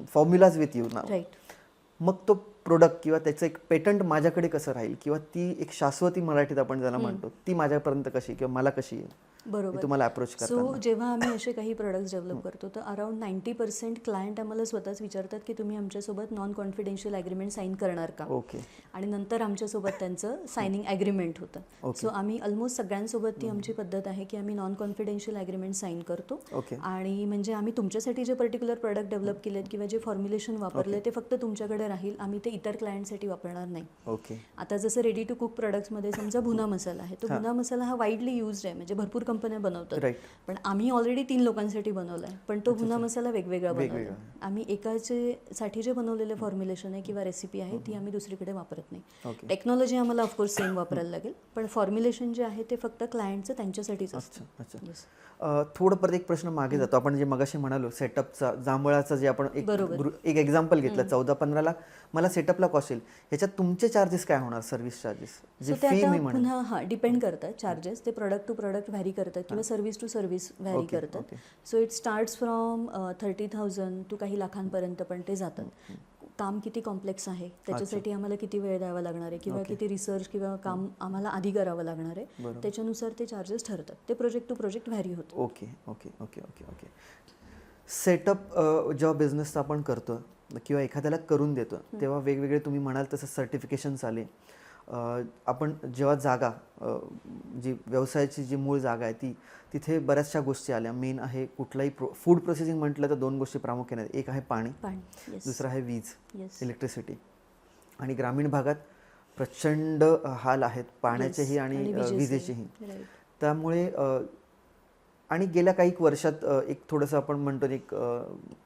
formulas with you now. मग तो प्रोडक्ट किंवा त्याचं एक पेटंट माझ्याकडे कसं राहील, किंवा ती एक शाश्वती मराठीत आपण ज्याला म्हणतो ती माझ्यापर्यंत कशी किंवा मला कशी येईल तुम्हाला अप्रोच करताना? सो जेव्हा आम्ही असे काही प्रोडक्ट्स डेव्हलप करतो तर अराउंड 90% क्लायंट आम्हाला स्वतःच विचारतात की तुम्ही आमच्यासोबत नॉन कॉन्फिडेन्शियल ॲग्रीमेंट साईन करणार का. ओके. आणि नंतर आमच्यासोबत त्यांचं सायनिंग ॲग्रीमेंट होतं. सो आम्ही ऑलमोस्ट सगळ्यांसोबत ती आमची पद्धत आहे की आम्ही नॉन कॉन्फिडेन्शियल ॲग्रीमेंट साईन करतो. आणि म्हणजे आम्ही तुमच्यासाठी जे पर्टिक्युलर प्रोडक्ट डेव्हलप केलेत किंवा जे फॉर्म्युलेशन वापरले ते फक्त तुमच्याकडे राहील, आम्ही ते इतर क्लायंटसाठी वापरणार नाही. ओके. आता जसं रेडी टू कुक प्रोडक्ट्समध्ये समजा भुना मसाला आहे, तो भुना मसाला हा वाईडली युज्ड आहे, म्हणजे भरपूर कंपन्या बनवतात, पण आम्ही ऑलरेडी 3 लोकांसाठी बनवला आहे, पण तो भुना मसाला वेगवेगळा बनवला. आम्ही एकासाठी जे बनवलेले फॉर्म्युलेशन आहे किंवा रेसिपी आहे ती आम्ही दुसरीकडे वापरत नाही. टेक्नॉलॉजी आम्हाला ऑफकोर्स सेम वापरायला लागेल, पण फॉर्म्युलेशन जे आहे ते फक्त क्लायंटचं त्यांच्यासाठीच असतं. थोडं परत एक प्रश्न मागे जातो. आपण जे मगाशी म्हणालो सेटअपचा, जांभळाचा जे आपण एक एक्झाम्पल घेतलं, 14-15 लाख मला सेटअपला कॉस्ट येईल, ह्याच्यात तुमचे चार्जेस काय होणार, सर्व्हिस चार्जेस जे फी मी म्हणेन? पुन्हा डिपेंड करतात चार्जेस, ते प्रोडक्ट टू प्रोडक्ट व्हॅरी करतात किंवा सर्व्हिस टू सर्व्हिस व्हॅरी करतात. So it starts from 30,000 to काही लाखांपर्यंत पण ते जातात. काम किती कॉम्प्लेक्स आहे त्याच्यासाठी आम्हाला किती वेळ द्यावा लागणार आहे किंवा किती रिसर्च किंवा काम आम्हाला आधी करावं लागणार आहे, त्याच्यानुसार ते चार्जेस ठरतात. ते प्रोजेक्ट टू प्रोजेक्ट व्हॅरी होतं. Okay okay okay okay okay. Setup जेव्हा बिझनेसचा आपण करतो किंवा एखाद्याला करून देतो तेव्हा वेगवेगळे तुम्ही म्हणाल तसं सर्टिफिकेशन्स आले. आपण जेव्हा जागा जी व्यवसायाची जी मूळ जागा आहे ती तिथे बऱ्याचशा गोष्टी आल्या. मेन आहे कुठलाही फूड प्रोसेसिंग म्हटलं तर 2 गोष्टी प्रामुख्याने, एक आहे पाणी, दुसरं आहे वीज, इलेक्ट्रिसिटी. आणि ग्रामीण भागात प्रचंड हाल आहेत पाण्याचेही आणि विजेचेही. त्यामुळे आणि गेल्या काही वर्षात एक थोडंसं आपण म्हणतो एक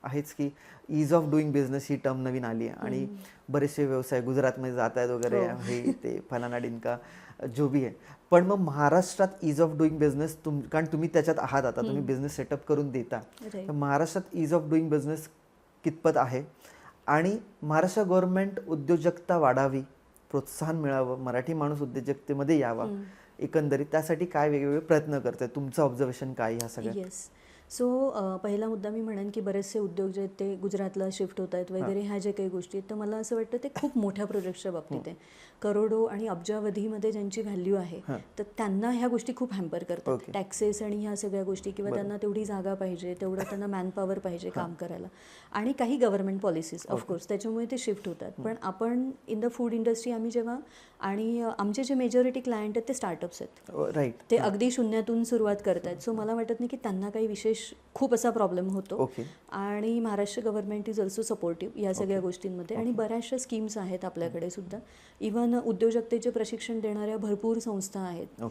आहेच की ईज ऑफ डुईंग बिझनेस ही टर्म नवीन आली आहे आणि बरेचसे व्यवसाय गुजरातमध्ये जात आहेत वगैरे, हे ते फलाना डिंका जो बी आहे. पण मग महाराष्ट्रात ईज ऑफ डुईंग बिझनेस कारण तुम्ही त्याच्यात आहात, आता तुम्ही बिझनेस सेटअप करून देता, तर महाराष्ट्रात ईज ऑफ डुईंग बिझनेस कितपत आहे आणि महाराष्ट्र गव्हर्नमेंट उद्योजकता वाढावी, प्रोत्साहन मिळावं, मराठी माणूस उद्योजकतेमध्ये यावा, एकंदरीत त्यासाठी काय वेगवेगळे प्रयत्न करते, तुमचं ऑब्झर्वेशन काय ह्या सगळ्या? येस. सो पहिला मुद्दा मी म्हणेन की बरेचसे उद्योग जे आहेत ते गुजरातला शिफ्ट होत आहेत वगैरे, ह्या ज्या काही गोष्टी आहेत तर मला असं वाटतं ते खूप मोठ्या प्रोजेक्टच्या बाबतीत आहे. करोडो आणि अब्जावधीमध्ये ज्यांची व्हॅल्यू आहे तर त्यांना ह्या गोष्टी खूप हॅम्पर करतात, टॅक्सेस आणि ह्या सगळ्या गोष्टी, किंवा त्यांना तेवढी जागा पाहिजे, तेवढं त्यांना मॅनपॉवर पाहिजे काम करायला, आणि काही गव्हर्नमेंट पॉलिसीज ऑफकोर्स त्याच्यामुळे ते शिफ्ट होतात. पण आपण इन द फूड इंडस्ट्री आम्ही जेव्हा, आणि आमचे जे मेजॉरिटी क्लायंट आहेत ते स्टार्टअप्स आहेत, राईट, ते अगदी शून्यातून सुरुवात करतायत. सो मला वाटत नाही की त्यांना काही विशेष खूप असा प्रॉब्लेम होतो. आणि Maharashtra government is also supportive या सगळ्या गोष्टींमध्ये, आणि बऱ्याचशा स्कीम्स आहेत आपल्याकडे सुद्धा. इव्हन उद्योजकतेचे प्रशिक्षण देणाऱ्या भरपूर संस्था आहेत,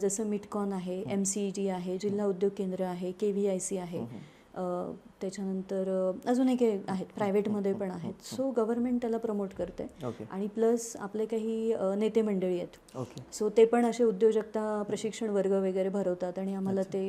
जसं मिटकॉन आहे, MCET आहे, जिल्हा उद्योग केंद्र आहे, KVIC आहे, त्याच्यानंतर अजून एक आहेत, प्रायव्हेटमध्ये पण आहेत. सो गव्हर्नमेंट त्याला प्रमोट करते, आणि प्लस आपले काही नेते मंडळी आहेत, सो ते पण असे उद्योजकता प्रशिक्षण वर्ग वगैरे भरवतात आणि आम्हाला ते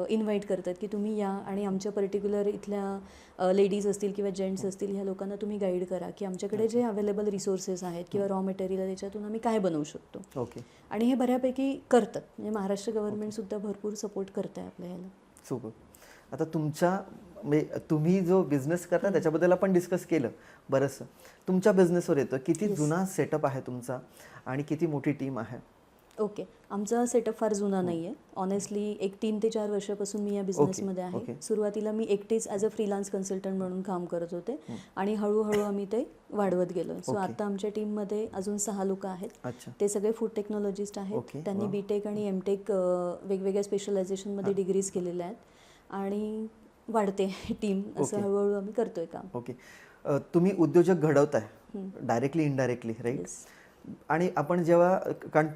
इन्व्हाइट करतात की तुम्ही या आणि आमच्या पर्टिक्युलर इथल्या लेडीज असतील किंवा जेंट्स असतील ह्या लोकांना तुम्ही गाईड करा की आमच्याकडे जे अवेलेबल रिसोर्सेस आहेत किंवा रॉ मटेरियल आहे त्याच्यातून आम्ही काय बनवू शकतो. आणि हे बऱ्यापैकी करतात, म्हणजे महाराष्ट्र गव्हर्नमेंट सुद्धा भरपूर सपोर्ट करत आहे आपल्या ह्याला. सुपर. आता तुमच्या म्हणजे तुम्ही जो बिझनेस करता त्याच्याबद्दल आपण डिस्कस केलं बरंचसं. तुमच्या बिझनेसवर येतं, किती जुना सेटअप आहे तुमचा आणि किती मोठी टीम आहे? ओके, आमचा सेटअप फार जुना नाही आहे. ऑनेस्टली एक 3 ते 4 वर्षापासून मी या बिझनेसमध्ये आहे. ओके. सुरुवातीला मी एकटीच ॲज अ फ्रीलान्स कन्सल्टंट म्हणून काम करत होते आणि हळूहळू आम्ही ते वाढवत गेलो. So okay. आता आमच्या टीममध्ये अजून 6 लोक आहेत. अच्छा. ते सगळे फूड टेक्नॉलॉजिस्ट आहेत. ओके. त्यांनी वा. बीटेक आणि एमटेक वेगवेगळ्या स्पेशलायझेशनमध्ये डिग्रीज केलेल्या आहेत आणि वाढते टीम. असं ओके. हळूहळू आम्ही करतोय काम. ओके. तुम्ही उद्योजक घडवताय डायरेक्टली इनडायरेक्टली, राईट? Yes. आणि आपण जेव्हा कारण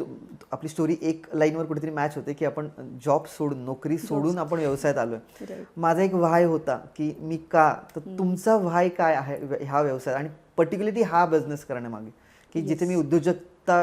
आपली स्टोरी एक लाईनवर कुठेतरी मॅच होते की आपण जॉब सोडून, नोकरी सोडून आपण व्यवसायात आलोय. Right. माझा एक व्हाय होता की मी का, तर तुमचा व्हाय काय आहे ह्या व्यवसायात आणि पर्टिक्युलरली हा बिझनेस करण्यामागे, की जिथे मी उद्योजकता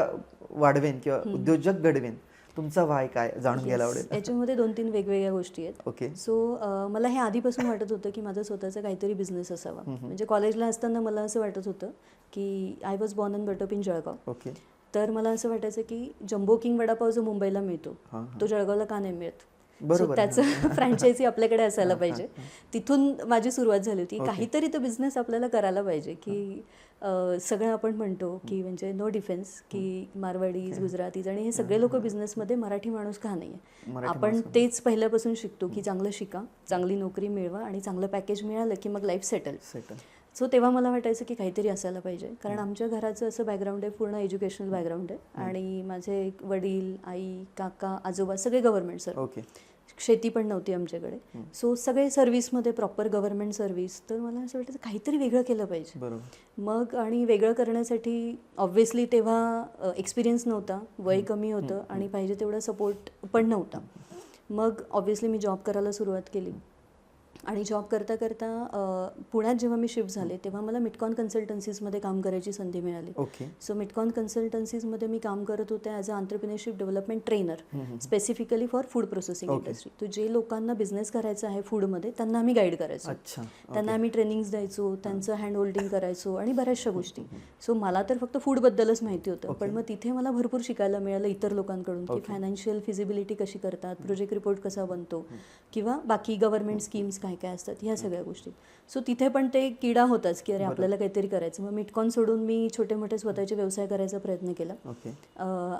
वाढवेन किंवा उद्योजक घडवेन, तुमचा व्हाय काय जाणून घ्यायला आवडेल. याच्यामध्ये 2-3 वेगवेगळ्या गोष्टी आहेत. ओके. सो मला हे आधीपासून वाटत होतं की माझा स्वतःचा काहीतरी बिझनेस असावा. म्हणजे कॉलेजला असताना मला असं वाटत होतं की I was born and but up in Jalgaon. Okay. तर मला असं वाटायचं की जम्बो किंग वडापाव जो मुंबईला मिळतो तो जळगावला का नाही मिळत. बरोबर. त्याचं फ्रँचायझी आपल्याकडे असायला पाहिजे. तिथून माझी सुरुवात झाली होती. काहीतरी तर बिझनेस आपल्याला करायला पाहिजे की सगळं आपण म्हणतो की म्हणजे नो डिफेन्स की मारवाडीज, गुजरातीज आणि हे सगळे लोक बिझनेसमध्ये, मराठी माणूस का नाही आहे. आपण तेच पहिल्यापासून शिकतो की चांगलं शिका, चांगली नोकरी मिळवा आणि चांगलं पॅकेज मिळालं की मग लाईफ सेटल. सो तेव्हा मला वाटायचं की काहीतरी असायला पाहिजे. कारण आमच्या घराचं असं बॅकग्राऊंड आहे, पूर्ण एज्युकेशनल बॅकग्राऊंड आहे आणि माझे वडील, आई, काका, आजोबा सगळे गव्हर्नमेंट सर्व. ओके. शेती पण नव्हती आमच्याकडे. सो सगळे सर्व्हिसमध्ये, प्रॉपर गव्हर्नमेंट सर्व्हिस. तर मला असं वाटायचं काहीतरी वेगळं केलं पाहिजे. बरोबर. मग आणि वेगळं करण्यासाठी ऑब्व्हियसली तेव्हा एक्सपिरियन्स नव्हता, वय कमी होतं आणि पाहिजे तेवढा सपोर्ट पण नव्हता. मग ऑब्व्हियसली मी जॉब करायला सुरुवात केली आणि जॉब करता करता पुण्यात जेव्हा मी शिफ्ट झाले तेव्हा मला मिटकॉन कन्सल्टन्सीजमध्ये काम करायची संधी मिळाली. ओके. सो मिटकॉन कन्सल्टन्सीजमध्ये मी काम करत होते as a entrepreneurship development trainer, specifically for food processing industry. तो जे लोकांना बिझनेस करायचा आहे फूडमध्ये त्यांना आम्ही गाईड करायचो. अच्छा. त्यांना आम्ही ट्रेनिंग्स द्यायचो, त्यांचं हँड होल्डिंग करायचो आणि बऱ्याचशा गोष्टी. सो मला तर फक्त फूडबद्दलच माहिती होतं, पण मग तिथे मला भरपूर शिकायला मिळालं इतर लोकांकडून की फायनान्शियल फिजिबिलिटी कशी करतात, प्रोजेक्ट रिपोर्ट कसा बनतो किंवा बाकी गव्हर्नमेंट स्कीम्स काय काय असतात ह्या सगळ्या गोष्टी. सो तिथे पण ते किडा होताच की अरे आपल्याला काहीतरी करायचं. मग मिटकॉन सोडून मी छोटे मोठे स्वतःचे व्यवसाय करायचा प्रयत्न केला. ओके.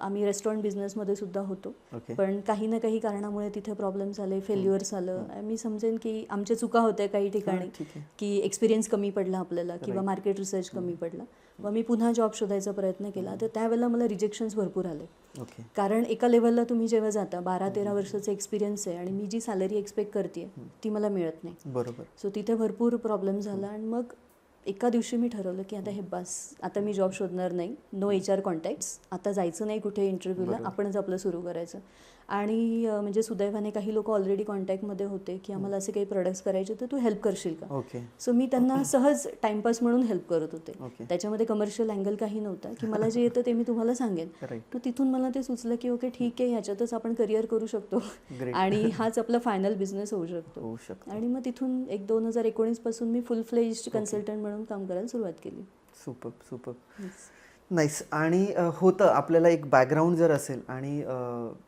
आम्ही रेस्टॉरंट बिझनेसमध्ये सुद्धा होतो, ओके. पण काही ना काही कारणामुळे तिथे प्रॉब्लेम्स आले, फेल्युअर्स आलं. मी समजेन की आमच्या चुका होत्या काही ठिकाणी, की एक्सपिरियन्स कमी पडला आपल्याला किंवा मार्केट रिसर्च कमी पडला. मग मी पुन्हा जॉब शोधायचा प्रयत्न केला. तर त्यावेळेला मला रिजेक्शन्स भरपूर आले. ओके. कारण एका लेवलला तुम्ही जेव्हा जाता, 12-13 वर्षाचा एक्सपिरियन्स आहे आणि मी जी सॅलरी एक्सपेक्ट करते ती मला मिळत नाही. बरोबर. सो तिथे भरपूर प्रॉब्लेम झाला आणि मग एका दिवशी मी ठरवलं की आता हे बस, आता मी जॉब शोधणार नाही, नो HR कॉन्टॅक्ट्स, आता जायचं नाही कुठे इंटरव्ह्यूला, आपणच आपलं सुरू करायचं. आणि म्हणजे सुदैवाने काही लोक ऑलरेडी कॉन्टॅक्टमध्ये होते की आम्हाला असे काही प्रोडक्ट्स करायचे तर तू हेल्प करशील का. ओके. सो मी त्यांना सहज टाइमपास म्हणून हेल्प करत होते. ओके. त्याच्यामध्ये कमर्शियल अँगल काही नव्हता की मला जे येतं ते मी तुम्हाला सांगेन. राईट. तर तिथून मला ते सुचलं की ओके ठीक आहे, ह्याच्यातच आपण करिअर करू शकतो Great. आणि हाच आपला फायनल बिझनेस होऊ शकतो. होऊ शकतो. आणि मग तिथून 2019 पासून मी फुल फ्लेज्ड कन्सल्टंट म्हणून काम करायला सुरुवात केली. Super super. नाईस. आणि होतं आपल्याला एक बॅकग्राऊंड जर असेल आणि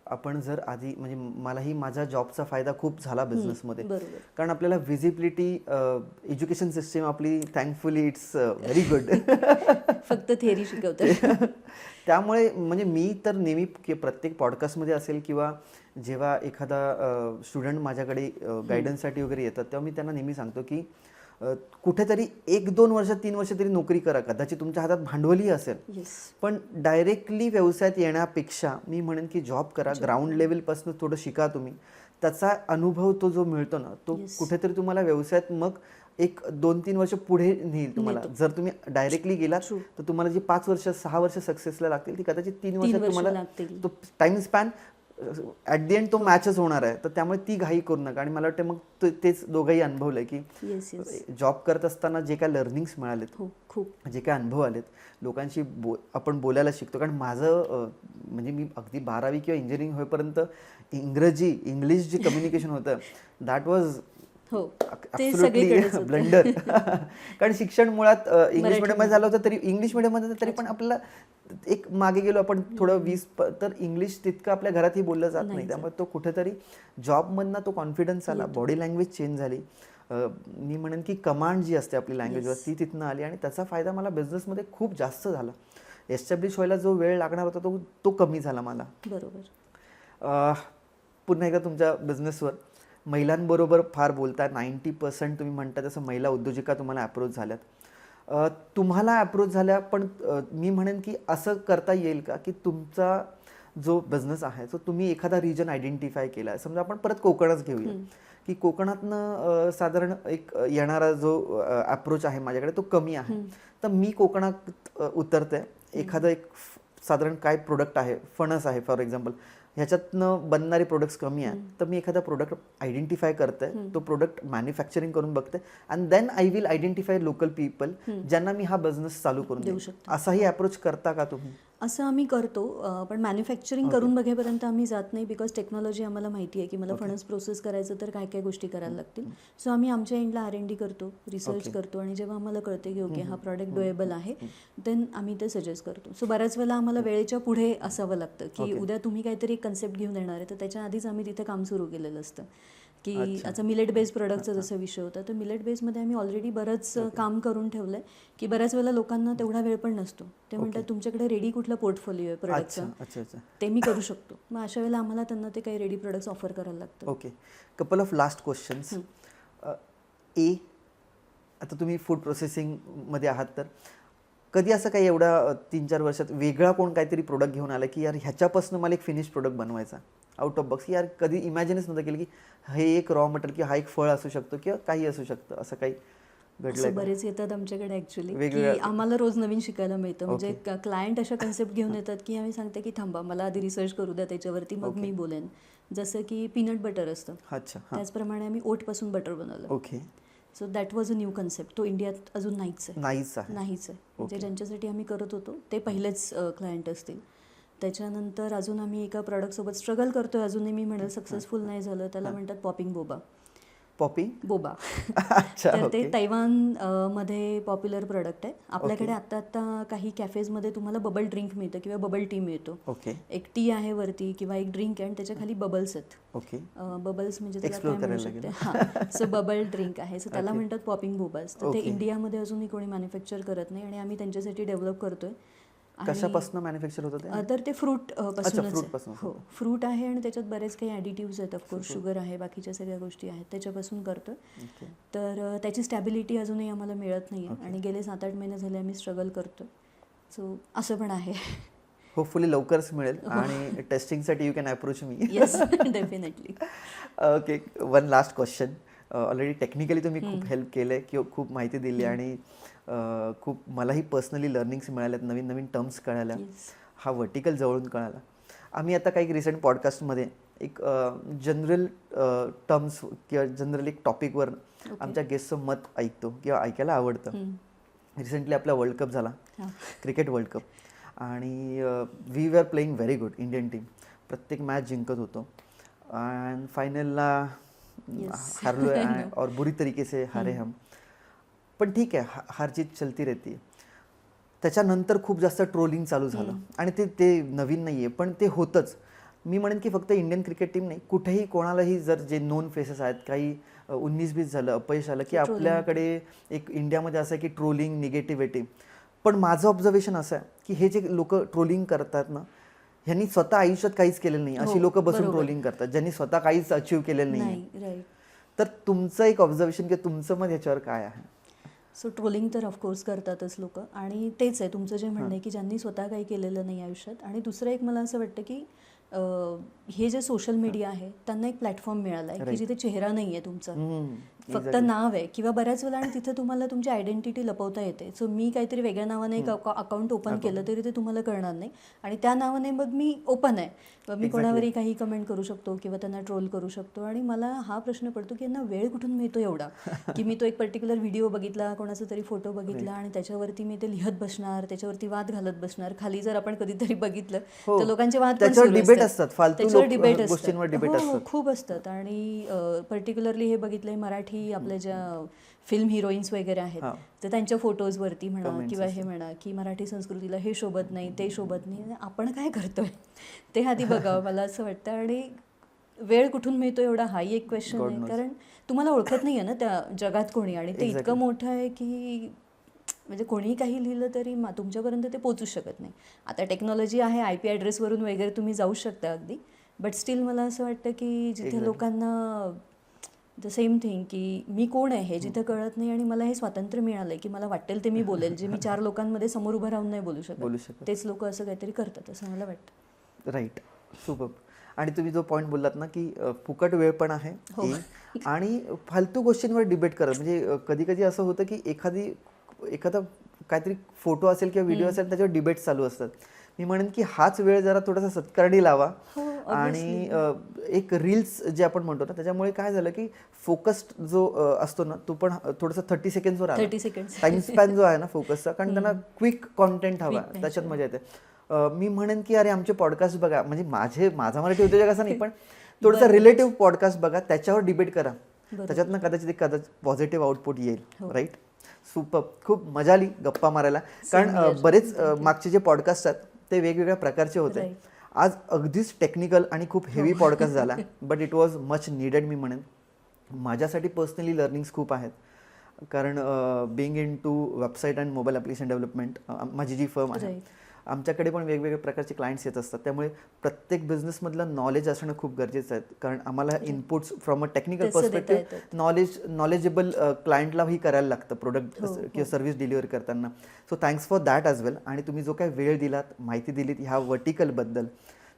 आपण जर आधी म्हणजे मलाही माझ्या जॉबचा फायदा खूप झाला बिझनेसमध्ये, बरोबर. कारण आपल्याला व्हिजिबिलिटी, एज्युकेशन सिस्टीम आपली थँकफुली इट्स व्हेरी गुड. फक्त थेअरी शिकवतात. त्यामुळे म्हणजे मी तर नेहमी प्रत्येक पॉडकास्टमध्ये असेल किंवा जेव्हा एखादा स्टुडंट माझ्याकडे गायडन्ससाठी वगैरे येतात तेव्हा मी त्यांना नेहमी सांगतो की कुठेतरी 1-2 वर्ष 3 वर्ष तरी नोकरी करा. कदाचित तुमच्या हातात भांडवलही असेल, पण डायरेक्टली व्यवसायात येण्यापेक्षा मी म्हणेन की जॉब करा. ग्राउंड लेवलपासून थोडं शिका तुम्ही. त्याचा अनुभव तो जो मिळतो ना तो कुठेतरी तुम्हाला व्यवसायात मग एक 2-3 वर्ष पुढे नेईल तुम्हाला. जर तुम्ही डायरेक्टली गेलात तर तुम्हाला जी 5 वर्ष 6 वर्ष सक्सेसला लागतील ती कदाचित 3 वर्षात तुम्हाला तो time span at the end तो मॅचच होणार आहे. तर त्यामुळे ती घाई करू नका. आणि मला वाटतं मग तेच दोघंही अनुभवलंय की जॉब करत असताना जे काय लर्निंग्स मिळालेत, जे काय अनुभव आलेत, लोकांशी आपण बोलायला शिकतो. कारण माझं म्हणजे मी अगदी 12वी किंवा इंजिनिअरिंग होईपर्यंत इंग्लिश जे कम्युनिकेशन होतं दॅट वॉज ॲब्सोल्युटली ब्लंडर. कारण शिक्षण मुळात इंग्लिश मिडियममध्ये झालं होतं, तरी इंग्लिश मिडियममध्ये तरी पण आपल्याला एक मागे गेलो आपण थोडं तर इंग्लिश तितकं आपल्या घरातही बोललं जात नाही, त्यामुळे तो कुठेतरी जॉबमधनं तो कॉन्फिडन्स आला, बॉडी लँग्वेज चेंज झाली. मी म्हणेन की कमांड जी असते आपली लँग्वेजवर ती तिथनं आली आणि त्याचा फायदा मला बिझनेसमध्ये खूप जास्त झाला. एस्टॅब्लिश व्हायला जो वेळ लागणार होता तो कमी झाला मला. बरोबर. पुन्हा एकदा तुमच्या बिझनेसवर महिलांबरोबर फार बोलता, 90% तुम्ही म्हणता तसं महिला उद्योजिका तुम्हाला अप्रोच झाल्यात. तुम्हाला अप्रोच झाल्या, पण मी म्हणेन की असं करता येईल का की तुमचा जो बिझनेस आहे तो तुम्ही एखादा रिजन आयडेंटिफाय केला आहे. समजा आपण परत कोकणच घेऊया की कोकणातनं साधारण एक येणारा जो अप्रोच आहे माझ्याकडे तो कमी आहे, तर मी कोकणात उतरते, एखादं एक साधारण काय प्रोडक्ट आहे, फणस आहे फॉर एक्झाम्पल, ह्याच्यातनं बनणारे प्रोडक्ट्स कमी आहेत, तर मी एखादा प्रोडक्ट आयडेंटिफाय करते, तो प्रोडक्ट मॅन्युफॅक्चरिंग करून बघते and then I will identify local people ज्यांना मी हा बिझनेस चालू करून देऊ शकतो. असाही अप्रोच करता का तुम्ही? असं आम्ही करतो, पण मॅन्युफॅक्चरिंग करून बघेपर्यंत आम्ही जात नाही, बिकॉज टेक्नॉलॉजी आम्हाला माहिती आहे की मला फणस प्रोसेस करायचं तर काय काय गोष्टी करायला लागतील. सो आम्ही आमच्या एंडला R&D करतो, रिसर्च करतो आणि जेव्हा आम्हाला कळते की ओके हा प्रॉडक्ट डुएबल आहे, देन आम्ही ते सजेस्ट करतो. सो बऱ्याच वेळेला आम्हाला वेळेच्या पुढे असावं लागतं की उद्या तुम्ही काहीतरी एक कन्सेप्ट घेऊन येणार आहे, तर त्याच्या आधीच आम्ही तिथे काम सुरू केलेलं असतं. की आता मिलेट बेस्ड प्रोडक्टचा जसा विषय होता, तर मिलेट बेसमध्ये आम्ही ऑलरेडी बरंच काम करून ठेवलं आहे की बऱ्याच वेळेला लोकांना तेवढा वेळ पण नसतो. ते म्हणतात तुमच्याकडे रेडी कुठला पोर्टफोलिओ आहे प्रोडक्टचा, ते मी करू शकतो. मग अशा वेळेला आम्हाला त्यांना ते काही रेडी प्रोडक्ट्स ऑफर करायला लागतं. Okay, couple of last questions. आता तुम्ही फूड प्रोसेसिंगमध्ये आहात, तर कधी असं काही एवढ्या 3-4 वर्षात वेगळा कोण काहीतरी प्रोडक्ट घेऊन आला की यार ह्याच्यापासून मला एक फिनिश प्रोडक्ट बनवायचा आउट ऑफ बॉक्स, यार कधी इमॅजिनच नव्हतं केलं की हे एक रॉ मटेरियल किंवा हा एक फळ असू शकतो किंवा काही असू शकतं, असं काही घडलंय? बरेच येतात आमच्याकडे ॲक्च्युली की आम्हाला रोज नवीन शिकायला मिळतं. म्हणजे क्लायंट अशा कन्सेप्ट घेऊन येतात की आम्ही सांगते की थांबा, मला आधी रिसर्च करू द्या त्याच्यावरती, मग मी बोलेन. जसं की पीनट बटर असतं, त्याचप्रमाणे आम्ही ओटपासून बटर बनवलं. Okay, so that was a new concept. तो इंडियात अजून नाहीच आहे. नाहीच आहे. म्हणजे ज्यांच्यासाठी आम्ही करत होतो ते पहिलेच क्लायंट असतील. त्याच्यानंतर अजून आम्ही एका प्रॉडक्टसोबत स्ट्रगल करतोय अजूनही, मी म्हणेल सक्सेसफुल नाही झालं. त्याला म्हणतात पॉपिंग बोबा. बोबा. तर ते तैवान मध्ये पॉप्युलर प्रोडक्ट आहे. आपल्याकडे आता काही कॅफेजमध्ये तुम्हाला बबल ड्रिंक मिळतं किंवा बबल टी मिळतो. एक टी आहे वरती किंवा एक ड्रिंक आहे आणि त्याच्या खाली बबल्स आहेत. बबल्स म्हणजे त्याला काय म्हणू शकते, हां, सो बबल ड्रिंक आहे. सो त्याला म्हणतात पॉपिंग बोबाज. तर ते इंडियामध्ये अजूनही कोणी मॅन्युफॅक्चर करत नाही आणि आम्ही त्यांच्यासाठी डेव्हलप करतोय. कशापासून मॅन्युफॅक्चर होतं ते? तर ते फ्रूट पासूनच. हो, फ्रूट आहे आणि त्याच्यात बरेच काही ॲडिटिव्स आहेत, ऑफकोर्स शुगर आहे, बाकीच्या सगळ्या गोष्टी आहेत, त्याच्यापासून करतोय. तर त्याची स्टॅबिलिटी अजूनही आम्हाला मिळत नाही आहे आणि गेले 7-8 महिने झाले आम्ही स्ट्रगल करतोय. सो असं पण आहे. होपफुली लवकरच मिळेल आणि टेस्टिंगसाठी you can approach me. Yes, definitely. Okay, one last question. Already technically तुम्ही खूप हेल्प केलं आहे किंवा खूप माहिती दिली आणि खूप मलाही पर्सनली लर्निंग्स मिळाल्यात, नवीन नवीन टर्म्स कळाल्या, हा वर्टिकल जवळून कळाला. आम्ही आता काही रिसेंट पॉडकास्टमध्ये एक जनरल टर्म्स किंवा जनरल एक टॉपिकवर आमच्या गेस्टचं मत ऐकतो किंवा ऐकायला आवडतं. रिसेंटली आपला वर्ल्ड कप झाला, क्रिकेट वर्ल्ड कप, आणि we were playing very good. Indian team प्रत्येक मॅच जिंकत होतो अँड फायनलला हारलो आहे और बुरी तरीके से हारे हम. पण ठीक आहे, हार जीत चलती रहती है. त्याच्यानंतर खूप जास्त ट्रोलिंग चालू झालं आणि ते नवीन नाही आहे, पण ते होतंच. मी म्हणेन की फक्त इंडियन क्रिकेट टीम नाही, कुठेही कोणालाही जर जे नोन फेसेस आहेत, काही 19-20 झालं, अपयश आलं की आपल्याकडे एक इंडियामध्ये असं आहे की ट्रोलिंग, निगेटिव्हिटी. पण माझं ऑब्झर्वेशन असं आहे की हे जे लोक ट्रोलिंग करतात ना, ह्यांनी स्वतः आयुष्यात काहीच केलेलं नाही, अशी लोक बसून ट्रोलिंग करतात ज्यांनी स्वतः काहीच अचीव्ह केलेलं नाही. तर तुमचं एक ऑब्झर्वेशन किंवा तुमचं मत ह्याच्यावर काय आहे? सो ट्रोलिंग तर ऑफकोर्स करतातच लोक, आणि तेच आहे तुमचं जे म्हणणं आहे की ज्यांनी स्वतः काही केलेलं नाही आयुष्यात. आणि दुसरं एक मला असं वाटतं की हे जे सोशल मीडिया आहे त्यांना एक प्लॅटफॉर्म मिळाला आहे की जिथे चेहरा नाही आहे तुमचा, फक्त नाव आहे. किंवा बऱ्याच वेळा आणि तिथे तुम्हाला तुमची आयडेंटिटी लपवता येते. सो मी काहीतरी वेगळ्या नावाने एक अकाउंट ओपन केलं तरी ते तुम्हाला कळणार नाही आणि त्या नावाने मग मी ओपन आहे, मी कोणावरही काही कमेंट करू शकतो किंवा त्यांना ट्रोल करू शकतो. आणि मला हा प्रश्न पडतो की यांना वेळ कुठून मिळतो एवढा की मी तो एक पर्टिक्युलर व्हिडिओ बघितला, कोणाचा तरी फोटो बघितला आणि त्याच्यावरती मी ते लिहत बसणार, त्याच्यावरती वाद घालत बसणार. खाली जर आपण कधीतरी बघितलं तर लोकांचे वाद पण सुरू असतात. debate असतात, फालतू त्याच्यावर लोक- डिबेट गोष्टींवर debate असतात. खूप असतात. आणि पर्टिक्युलरली हे बघितलंय, मराठी आपल्या ज्या फिल्म हिरोईन्स वगैरे आहेत, तर त्यांच्या फोटोजवरती म्हणा किंवा हे म्हणा की मराठी संस्कृतीला हे शोभत नाही, ते शोभत नाही. आपण काय करतोय ते आधी बघावं मला असं वाटतं. आणि वेळ कुठून मिळतो एवढा हाही एक क्वेश्चन आहे, कारण तुम्हाला ओळखत नाही आहे ना त्या जगात कोणी, आणि ते इतकं मोठं आहे की म्हणजे कोणीही काही लिहिलं तरी तुमच्यापर्यंत ते पोचू शकत नाही. आता टेक्नॉलॉजी आहे, IP ॲड्रेसवरून वगैरे तुम्ही जाऊ शकता अगदी, बट स्टील मला असं वाटतं की जिथे लोकांना द सेम थिंग की मी कोण आहे हे जिथे कळत नाही, आणि मला हे स्वातंत्र्य मिळालं आहे की मला वाटेल ते मी बोलेल, जे मी 4 लोकांमध्ये समोर उभं राहून नाही बोलू शकत, तेच लोक असं काहीतरी करतात असं मला वाटतं. Right, super. आणि तुम्ही जो पॉईंट बोललात ना की फुकट वेळ पण आहे आणि फालतू गोष्टींवर डिबेट करत, म्हणजे कधी कधी असं होतं की एखादा काहीतरी फोटो असेल किंवा व्हिडिओ असेल त्याच्यावर डिबेट चालू असतात. मी म्हणेन की हाच वेळ जरा थोडासा सत्कारणी लावा. आणि एक रील्स जे आपण म्हणतो ना, त्याच्यामुळे काय झालं की फोकस्ड जो असतो ना तो पण थोडासा 30 सेकंड्सवर आला. टाइम स्पॅन जो आहे ना फोकसचा, कारण त्यांना क्विक कॉन्टेंट हवा, त्याच्यात मजा येते. मी म्हणेन की अरे आमचे पॉडकास्ट बघा, म्हणजे माझा मराठी उद्योजक असं नाही, पण थोडासा रिलेटिव्ह पॉडकास्ट बघा, त्याच्यावर डिबेट करा, त्याच्यातनं कदाचित पॉझिटिव्ह आउटपुट येईल. Right, super. खूप मजा आली गप्पा मारायला, कारण बरेच मागचे जे पॉडकास्ट आहेत ते वेगवेगळ्या प्रकारचे होते. आज अगदीच टेक्निकल आणि खूप हेवी पॉडकास्ट झाला, but it was much needed. मी म्हणेन माझ्यासाठी पर्सनली लर्निंग्स खूप आहेत, कारण being into website and mobile application development माझी जी फर्म आहे, आमच्याकडे पण वेगवेगळ्या प्रकारचे क्लायंट्स येत असतात. त्यामुळे प्रत्येक बिझनेसमधलं नॉलेज असणं खूप गरजेचं आहे, कारण आम्हाला inputs from a technical perspective knowledgeable क्लायंटलाही करायला लागतं प्रोडक्ट किंवा सर्व्हिस डिलिव्हर करताना. So thanks for that as well. आणि तुम्ही जो काही वेळ दिलात, माहिती दिलीत ह्या वर्टिकलबद्दल,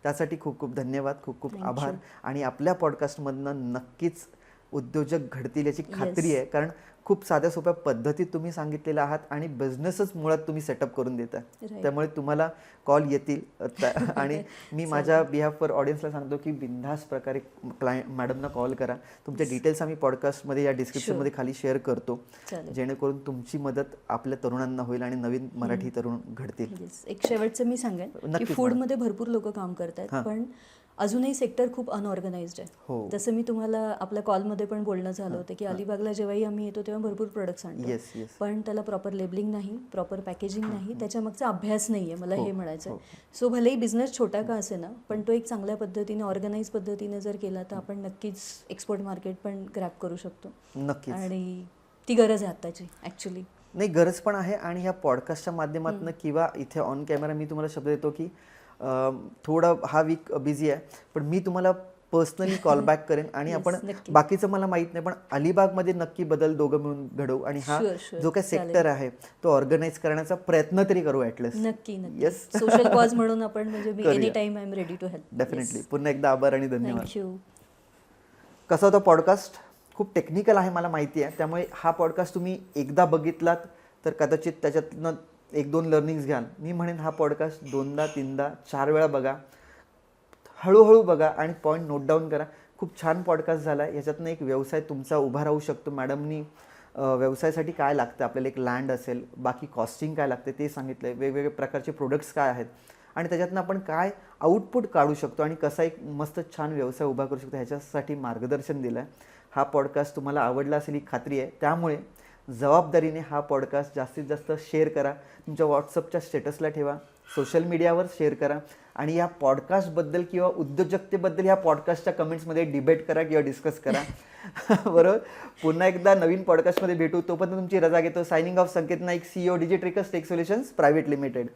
त्यासाठी खूप खूप धन्यवाद, खूप खूप आभार. आणि आपल्या पॉडकास्टमधनं नक्कीच उद्योजक घडतील याची खात्री आहे, कारण खूप साध्या सोप्या पद्धतीत तुम्ही सांगितलेलं आहात आणि बिझनेसच मुळात तुम्ही सेटअप करून देता. त्यामुळे तुम्हाला कॉल येतील. आणि मी माझ्या बिहाफवर ऑडियन्सला सांगतो की बिनधास्त प्रकारे मॅडमना कॉल करा. तुमचे डिटेल्स आम्ही पॉडकास्टमध्ये या डिस्क्रिप्शनमध्ये खाली शेअर करतो, जेणेकरून तुमची मदत आपल्या तरुणांना होईल आणि नवीन मराठी तरुण घडतील. एक शेवटचं मी सांगेन की फूडमध्ये भरपूर लोक काम करतात, पण अजूनही सेक्टर खूप अनऑर्गनाइज्ड आहे. जसं मी तुम्हाला आपल्या कॉलमध्ये पण बोलणं झालं होतं की अलिबागला जेव्हाही आम्ही येतो तेव्हा भरपूर प्रोडक्ट्स आणतो, पण त्याला प्रॉपर लेबलिंग नाही, प्रॉपर पॅकेजिंग नाही, त्याच्यामागचा अभ्यास नाही आहे, मला हे म्हणायचं आहे. सो भलेही बिझनेस छोटा का असे ना, पण तो एक चांगल्या पद्धतीने ऑर्गनाइज पद्धतीने जर केला तर आपण नक्कीच एक्सपोर्ट मार्केट पण ग्रॅप करू शकतो. नक्कीच, आणि ती गरज आहे आताची ॲक्च्युली. नाही, गरज पण आहे. आणि ह्या पॉडकास्टच्या माध्यमातून किंवा इथे ऑन कॅमेरा मी तुम्हाला शब्द देतो की थोडा हा वीक बिझी आहे, पण मी तुम्हाला पर्सनली कॉल बॅक करेन आणि आपण बाकीचं मला माहित नाही, पण अलिबागमध्ये नक्की बदल दोघं मिळून घडवू आणि हा जो काही सेक्टर आहे तो ऑर्गनाइज करण्याचा प्रयत्न तरी करू ॲटलिस्ट. नक्की. येस, सोशल कॉज म्हणून आपण म्हणजे any time I am ready to help. Definitely. पुन्हा एकदा आभार आणि धन्यवाद. थँक्यू. कसा होता पॉडकास्ट? खूप टेक्निकल आहे मला माहिती आहे, त्यामुळे हा पॉडकास्ट तुम्ही एकदा बघितलात तर कदाचित त्याच्यातनं 1-2 लर्निंग्स घ्याल. मी म्हणेन हा पॉडकास्ट 2दा 3दा 4 वेळा बघा, हळूहळू बघा आणि पॉईंट नोट डाऊन करा. खूप छान पॉडकास्ट झाला. याच्यातनं एक व्यवसाय तुमचा उभा राहू शकतो. मॅडमनी व्यवसायासाठी काय लागतं, आपल्याला एक लँड असेल, बाकी कॉस्टिंग काय लागते ते सांगितलं आहे, वेगवेगळे प्रकारचे प्रोडक्ट्स काय आहेत आणि त्याच्यातनं आपण काय आउटपुट काढू शकतो आणि कसा एक मस्त छान व्यवसाय उभा करू शकतो ह्याच्यासाठी मार्गदर्शन दिलं आहे. हा पॉडकास्ट तुम्हाला आवडला असेल ही खात्री आहे, त्यामुळे जबाबदारीने हा पॉडकास्ट जास्तीत जास्त शेअर करा, तुमच्या व्हॉट्सअपच्या स्टेटसला ठेवा, सोशल मीडियावर शेअर करा आणि या पॉडकास्टबद्दल किंवा उद्योजकतेबद्दल ह्या पॉडकास्टच्या कमेंट्समध्ये डिबेट करा किंवा डिस्कस करा. बरोबर. पुन्हा एकदा नवीन पॉडकास्टमध्ये भेटू. तोपर्यंत तुमची रजा घेतो. Signing off Sanket Naik, CEO Digitricks tech solutions private limited.